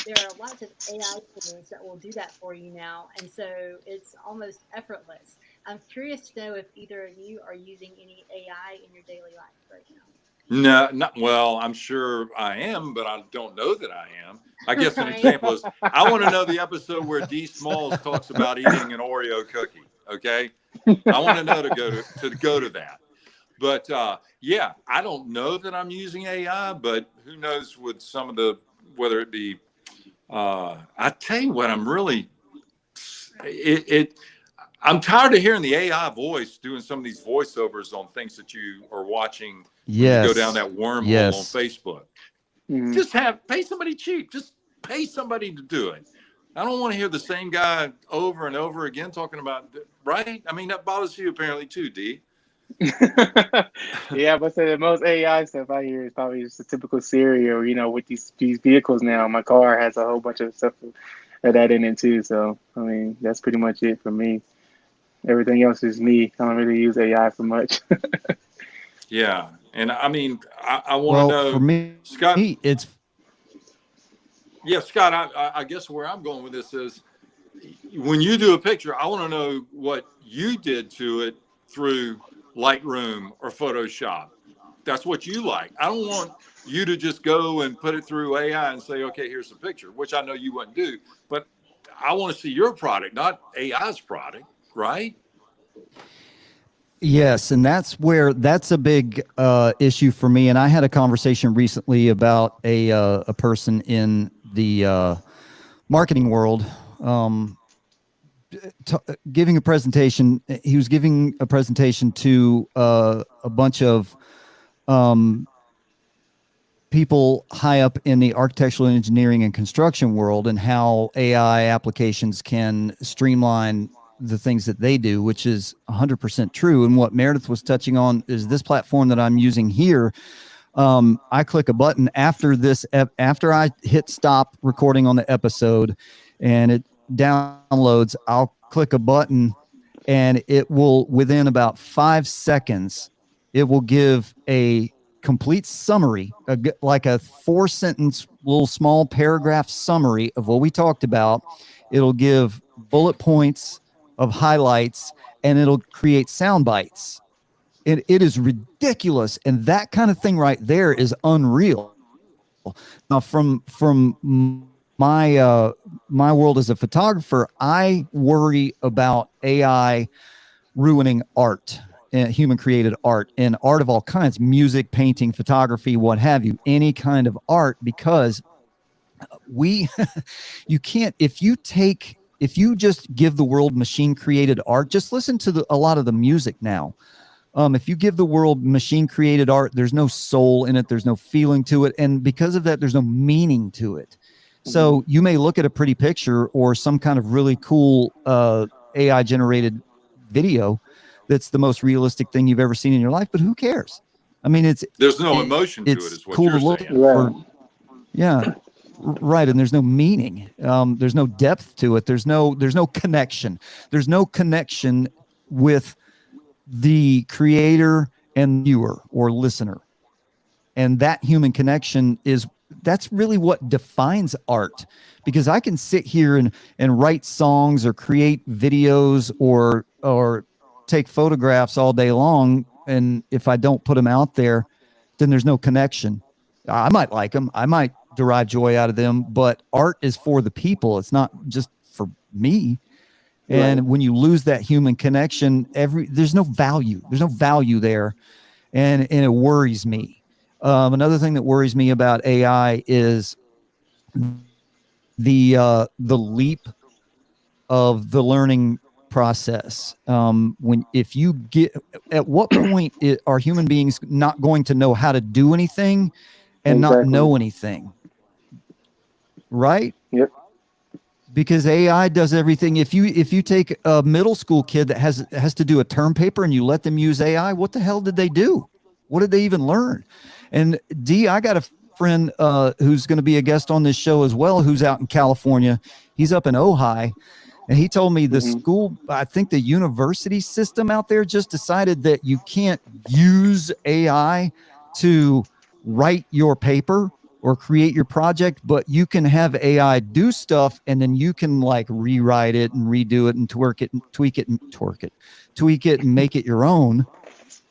are lots of AI tools that will do that for you now, and so it's almost effortless. I'm curious to know if either of you are using any AI in your daily life right now. No, not well. I'm sure I am, but I don't know that I am. I guess an Right. example is I want to know the episode where D. Smalls talks about eating an Oreo cookie. Okay, I want to know to go to that. But yeah, I don't know that I'm using AI, but who knows with some of whether it be. I tell you what, I'm really I'm tired of hearing the AI voice doing some of these voiceovers on things that you are watching. yes, You go down that wormhole yes. on Facebook. Mhm. Just pay somebody cheap. Just pay somebody to do it. I don't want to hear the same guy over and over again talking about, right? I mean, that bothers you apparently too, D. Yeah, but the most AI stuff I hear is probably just a typical Siri, or with these vehicles now. My car has a whole bunch of stuff of that in it too. So I mean, that's pretty much it for me. Everything else is me. I don't really use AI for much. Yeah. And I mean, I want to know, for me, Scott. it's Yeah, Scott, I guess where I'm going with this is when you do a picture, I want to know what you did to it through Lightroom or Photoshop. That's what you like. I don't want you to just go and put it through AI and say, okay, here's the picture, which I know you wouldn't do. But I want to see your product, not AI's product, right? yes, and that's a big issue for me. And I had a conversation recently about a person in the marketing world giving a presentation. He was giving a presentation to a bunch of people high up in the architectural engineering and construction world, and how AI applications can streamline the things that they do, which is 100% true. And what Meredith was touching on is this platform that I'm using here. I click a button after I hit stop recording on the episode and it downloads, I'll click a button and it will, within about 5 seconds, it will give a complete summary, like a 4-sentence little small paragraph summary of what we talked about. It'll give bullet points of highlights, and it'll create sound bites. It is ridiculous. And that kind of thing right there is unreal. Now, from my world as a photographer, I worry about AI ruining art, human created art, and art of all kinds, music, painting, photography, what have you, any kind of art, because we you can't, if you just give the world machine created art, just listen to a lot of the music now. If you give the world machine created art, there's no soul in it, there's no feeling to it, and because of that, there's no meaning to it. So you may look at a pretty picture or some kind of really cool AI generated video that's the most realistic thing you've ever seen in your life, but who cares? I mean, There's no emotion to it, it's is what cool to you're look saying. Right. for. Yeah, right. And there's no meaning. There's no depth to it. There's no connection. There's no connection with the creator and viewer or listener. And that human connection that's really what defines art, because I can sit here and write songs or create videos or take photographs all day long, and if I don't put them out there, then there's no connection. I might like them, I might derive joy out of them, but art is for the people, it's not just for me. Right. And when you lose that human connection, there's no value there, and it worries me. Another thing that worries me about AI is the leap of the learning process. If you get, at what point are human beings not going to know how to do anything and not Exactly. know anything? Right? Yep. Because AI does everything. If you take a middle school kid that has to do a term paper and you let them use AI, what the hell did they do? What did they even learn? And D, I got a friend who's going to be a guest on this show as well, who's out in California. He's up in Ojai, and he told me the Mm-hmm. school, I think the university system out there just decided that you can't use AI to write your paper or create your project, but you can have AI do stuff, and then you can like rewrite it and redo it and twerk it and tweak it and tweak it and make it your own.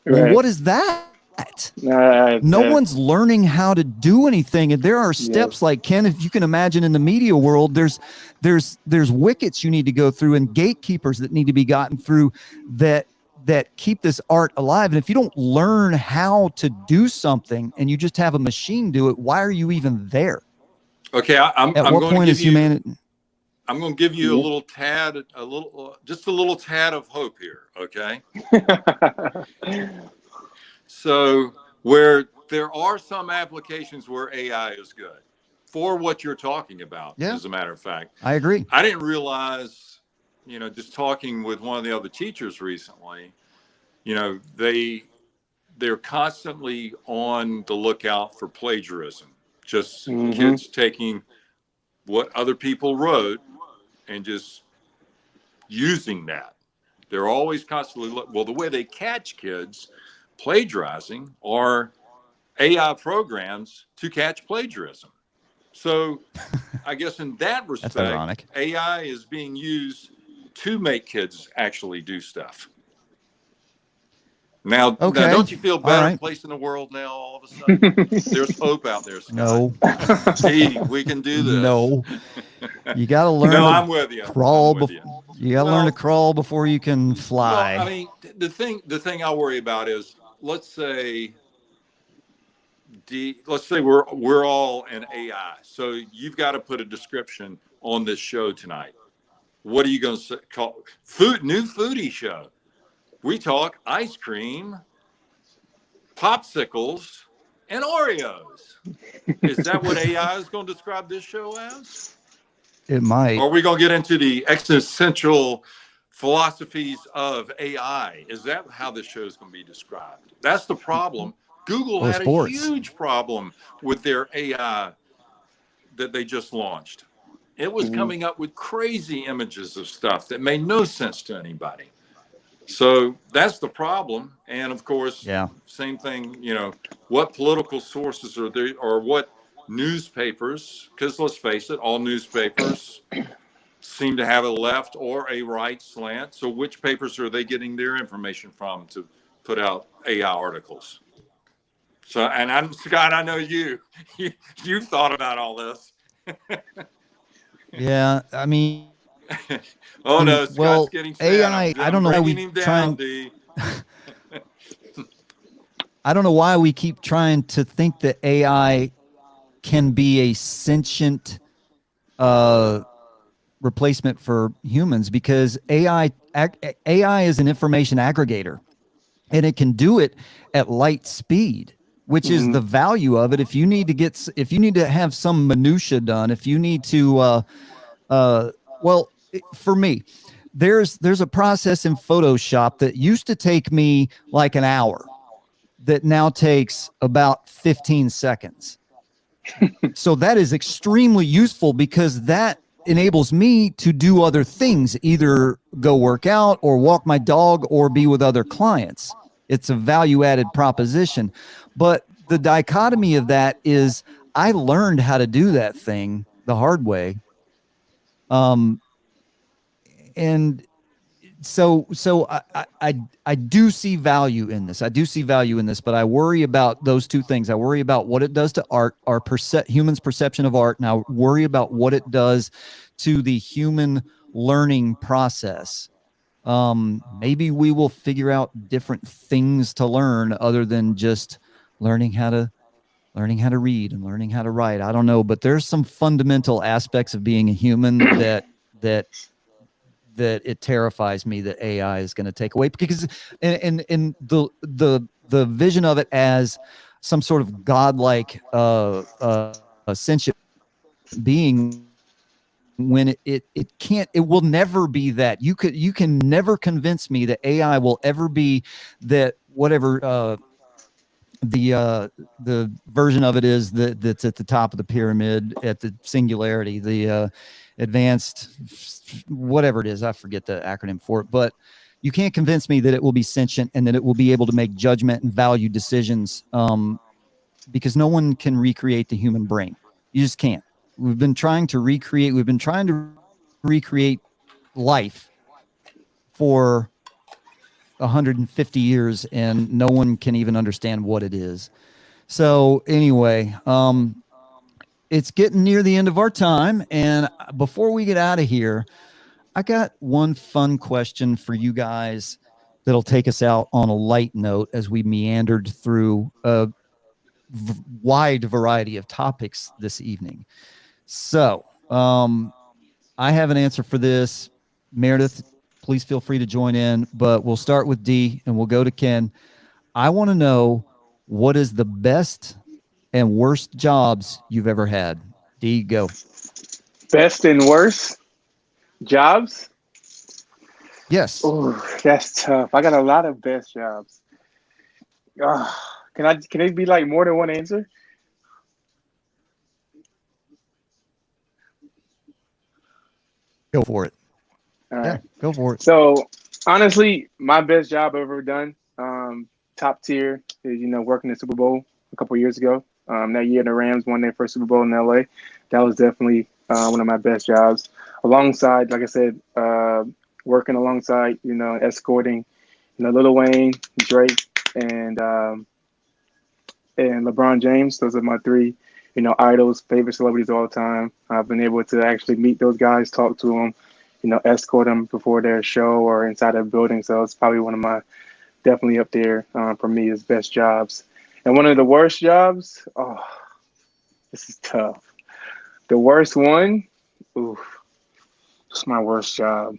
Well, Right. what is that? No That, one's learning how to do anything, and there are steps, yes. like Ken, if you can imagine in the media world, there's wickets you need to go through and gatekeepers that need to be gotten through that keep this art alive. And if you don't learn how to do something and you just have a machine do it, why are you even there? Okay, I'm At I'm what going to point give is you humanity? I'm going to give you Yep. just a little tad of hope here. Okay, so where there are some applications where AI is good for what you're talking about, Yeah, as a matter of fact, I agree. I didn't realize, just talking with one of the other teachers recently, they're constantly on the lookout for plagiarism, just Mm-hmm. kids taking what other people wrote and just using that. They're always constantly well, the way they catch kids plagiarizing are AI programs to catch plagiarism. So I guess in that That's respect, ironic. AI is being used to make kids actually do stuff. Now, Okay, don't you feel all better right. place in the world now? All of a sudden, there's hope out there, Scott. No, D, we can do this. no. You got to learn No, to I'm with you. I'm crawl. with you. You got to learn to Well, crawl before you can well, I fly. mean, the thing I worry about is, let's say, let's say we're all in AI. So you've got to put a description on this show tonight. What are you going to call new foodie show? We talk ice cream, popsicles, and Oreos. Is that what AI is going to describe this show as? It might. Or are we going to get into the existential philosophies of AI? Is that how this show is going to be described? That's the problem. Google Or had a sports. huge problem with their AI that they just launched. It was Mm-hmm. coming up with crazy images of stuff that made no sense to anybody. So that's the problem. And of course, Yeah. same thing, what political sources are there, or what newspapers, because let's face it, all newspapers seem to have a left or a right slant. So which papers are they getting their information from to put out AI articles? So, and Scott, I know you've thought about all this. Yeah, I mean, Oh no, Scott's well, getting fat. AI, I I'm don't know why bringing we him try down, and D. I don't know why we keep trying to think that AI can be a sentient uh replacement for humans, because AI is an information aggregator, and it can do it at light speed, which is Hmm. the value of it. If you need to have some minutia done, if you need to uh well, for me, there's a process in Photoshop that used to take me like an hour that now takes about 15 seconds. So that is extremely useful, because that enables me to do other things, either go work out or walk my dog or be with other clients. It's a value added proposition. But the dichotomy of that is I learned how to do that thing the hard way. Um, and so I do see value in this. I do see value in this, but I worry about those two things. I worry about what it does to art, our humans' perception of art, and I worry about what it does to the human learning process. Maybe we will figure out different things to learn other than just learning how to read and learning how to write. I don't know, but there's some fundamental aspects of being a human that it terrifies me that AI is going to take away, because and the vision of it as some sort of godlike sentient being, when it can't, it will never be that. You can never convince me that AI will ever be that, whatever the version of it is that's at the top of the pyramid at the singularity, the advanced, whatever it is, I forget the acronym for it, but you can't convince me that it will be sentient and that it will be able to make judgment and value decisions, because no one can recreate the human brain. You just can't. We've been trying to recreate life for 150 years, and no one can even understand what it is. So anyway, it's getting near the end of our time, and before we get out of here, I got one fun question for you guys that'll take us out on a light note as we meandered through a wide variety of topics this evening. So, I have an answer for this. Meredith, please feel free to join in, but we'll start with D and we'll go to Ken. I want to know, what is the best and worst jobs you've ever had? D, go. Best and worst jobs? Yes. Oh, that's tough. I got a lot of best jobs. Can it be like more than one answer? Go for it. All Yeah, right. go for it. So honestly, my best job I've ever done, top tier, is working the Super Bowl a couple years ago. That year the Rams won their first Super Bowl in LA. That was definitely one of my best jobs. Alongside, like I said, working alongside, escorting, Lil Wayne, Drake, and LeBron James. Those are my three, idols, favorite celebrities of all time. I've been able to actually meet those guys, talk to them, escort them before their show or inside a building. So it's probably one of my, definitely up there for me, is best jobs. And one of the worst jobs, oh, this is tough. The worst one, oof, it's my worst job.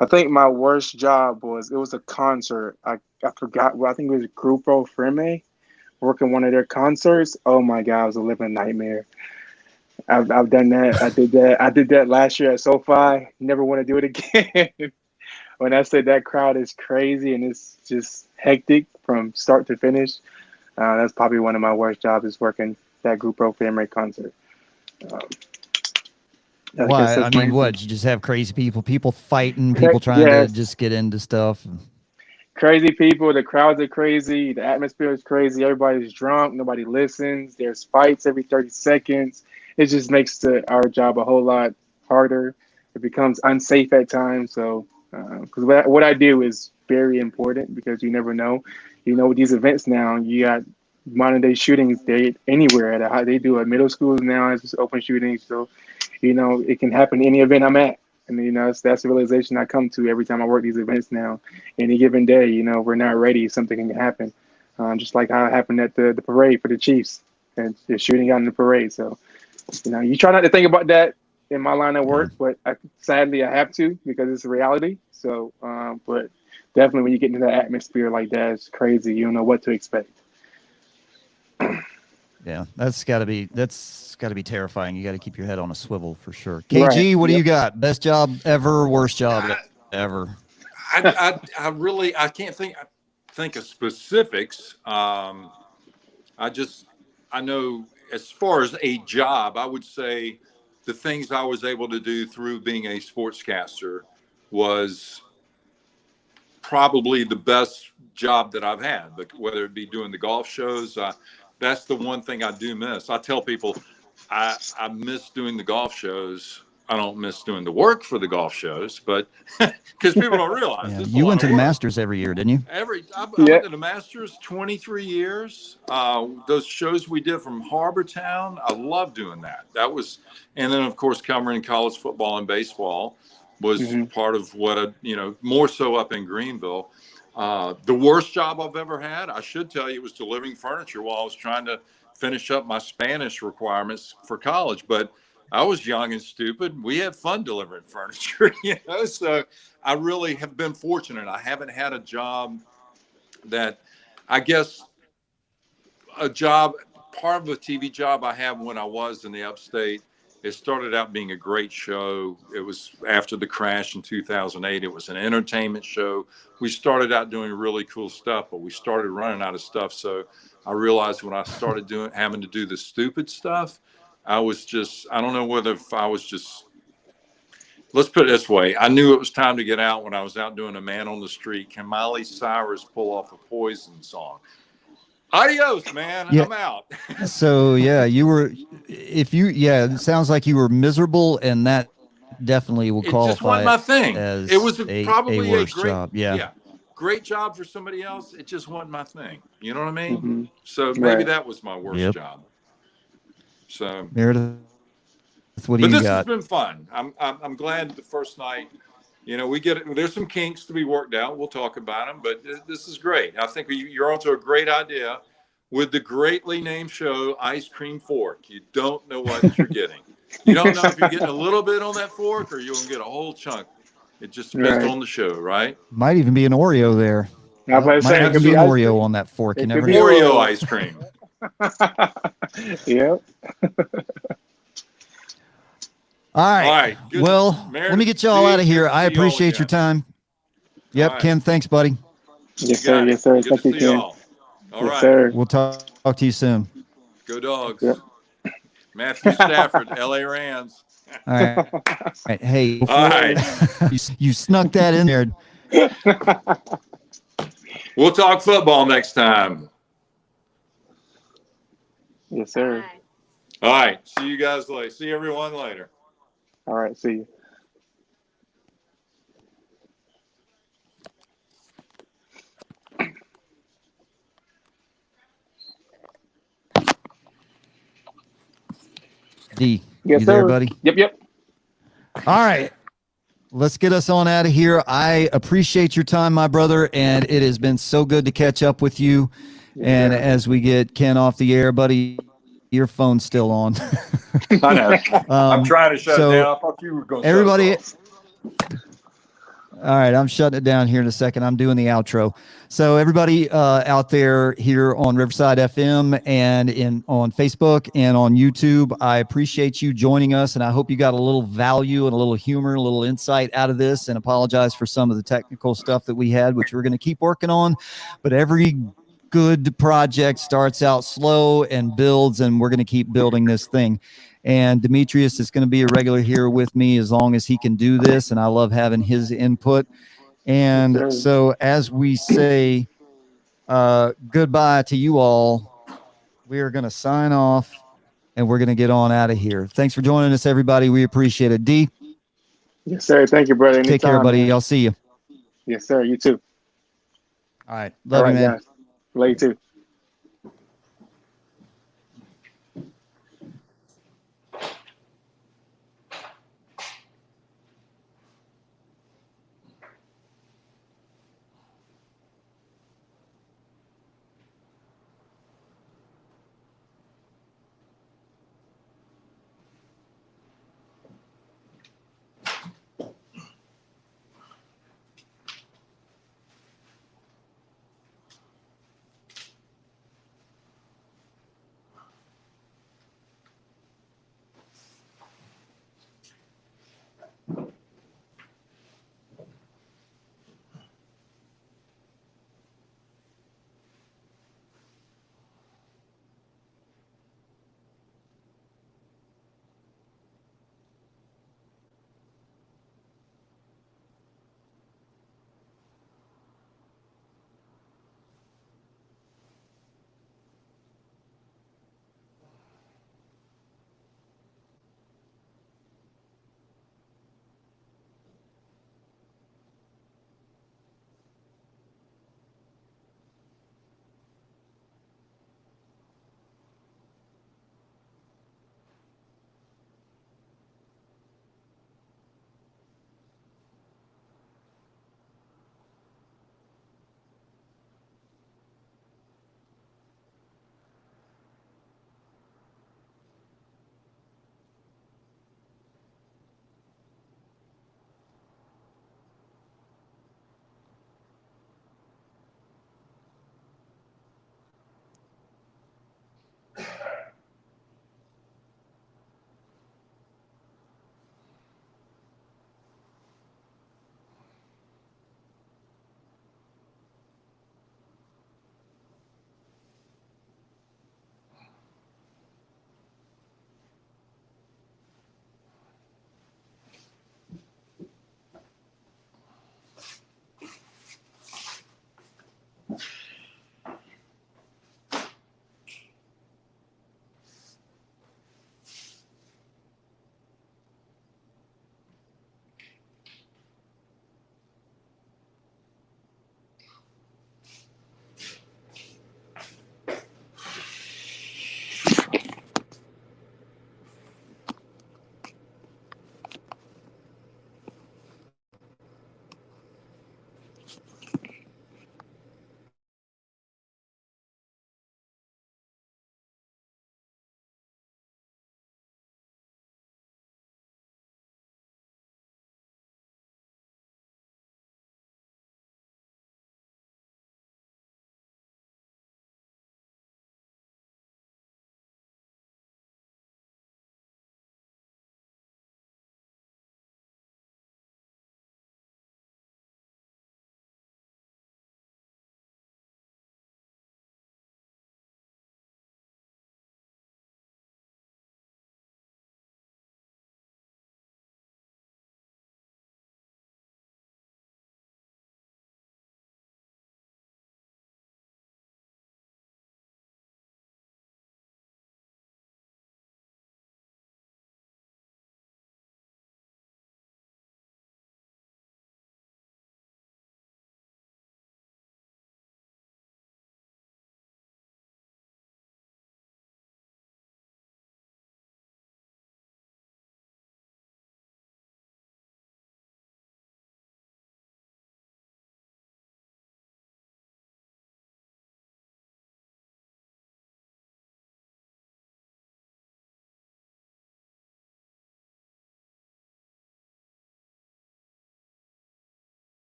I think my worst job it was a concert. I forgot. Well, I think it was Grupo Firme, working one of their concerts. Oh my God, it was a living nightmare. I've done that. I did that. I did that last year at SoFi. Never want to do it again. When I said that crowd is crazy and it's just hectic from start to finish, that's probably one of my worst jobs, is working that Grupo Firme concert. Um, I guess Why? I that's my mean, answer. what? You just have crazy people fighting, people trying to Yes, just get into stuff. crazy people. The crowds are crazy. The atmosphere is crazy. Everybody's drunk. Nobody listens. There's fights every 30 seconds. It just makes our job a whole lot harder. It becomes unsafe at times. So, because what I do is very important, because you never know. With these events now, you got modern day shootings, they anywhere at a high, they do at middle schools now. It's just open shootings, so it can happen any event I'm at. And that's the realization I come to every time I work these events now. Any given day, we're not ready. Something can happen, just like how it happened at the parade for the Chiefs, and they're shooting out in the parade. So you try not to think about that in my line of work, but sadly I have to because it's a reality. So, but definitely when you get into that atmosphere like that, it's crazy. You don't know what to expect. Yeah, that's got to be terrifying. You got to keep your head on a swivel for sure. KG, Right. what do Yep. you got? Best job ever, worst job ever? I really I can't think of specifics. I know as far as a job, I would say the things I was able to do through being a sportscaster was probably the best job that I've had, whether it be doing the golf shows. That's the one thing I do miss. I tell people I miss doing the golf shows. I don't miss doing the work for the golf shows, but because people don't realize Yeah. this is a You lot went to of the work. Masters every year, didn't you? I Yeah. went to the Masters 23 years. Those shows we did from Harbor Town, I love doing that. And then of course covering college football and baseball was part of what more so up in Greenville. The worst job I've ever had, I should tell you, was delivering furniture while I was trying to finish up my Spanish requirements for college. But I was young and stupid. We had fun delivering furniture, So I really have been fortunate. I haven't had a job that, I guess, part of a TV job I had when I was in the upstate. It started out being a great show. It was after the crash in 2008. It was an entertainment show. We started out doing really cool stuff, but we started running out of stuff. So I realized when I started having to do the stupid stuff, I don't know whether if I was just, let's put it this way. I knew it was time to get out when I was out doing a Man on the Street. Can Miley Cyrus pull off a Poison song? Adios, man. Yeah. I'm out. So yeah, it sounds like you were miserable, and that definitely will It just wasn't qualify my thing. as It was a probably a worst great job. Yeah. great job for somebody else. It just wasn't my thing. You know what I mean? Mm-hmm. So maybe Right. that was my worst Yep. job. So Meredith, what do but you this has got? been fun. I'm glad the first night, there's some kinks to be worked out. We'll talk about them, but this is great. I think you're onto a great idea with the greatly named show, Ice Cream Fork. You don't know what you're getting. You don't know if you're getting a little bit on that fork or you're going to get a whole chunk. It just depends Right. on the show, right? Might even be an Oreo there. I was about to say, Might it could even be be an ice Oreo cream. on that fork. You It never could be know. Oreo ice cream. Yep. All right. All right. Good. Well, Meredith, let me get y'all Steve, out of here. good to I see y'all appreciate your again. time. Yep, All right. Ken, thanks, buddy. Yes, You got sir. it. Yes, sir. Good Thank to you, see Ken. y'all. All Yes, right. sir. We'll talk to you soon. Go Dogs. Yep. Matthew Stafford, LA Rams. All right. All right. Hey, All right. you snuck that in there. We'll talk football next time. Yes, sir. Bye. All right. See you guys later. See everyone later. All right. See you. D, Yes, you sir. there, buddy? Yep. All right. Let's get us on out of here. I appreciate your time, my brother, and it has been so good to catch up with you. And Yeah. as we get Ken off the air, buddy, your phone's still on. I know. I'm trying to shut so it down. I thought you were going to everybody, shut it off. all right, I'm shutting it down here in a second. I'm doing the outro. So everybody out there here on Riverside FM and on Facebook and on YouTube, I appreciate you joining us, and I hope you got a little value and a little humor, a little insight out of this, and apologize for some of the technical stuff that we had, which we're going to keep working on. But every good project starts out slow and builds, and we're going to keep building this thing. And Demetrius is going to be a regular here with me as long as he can do this, and I love having his input. And Yes, sir. so as we say goodbye to you all, we are going to sign off, and we're going to get on out of here. Thanks for joining us, everybody. We appreciate it. D, Yes, sir. Thank you, brother. Anytime, take care, buddy. man. I'll see you. Yes, sir. You too. All right. All Love right, you, man. guys. Love you too.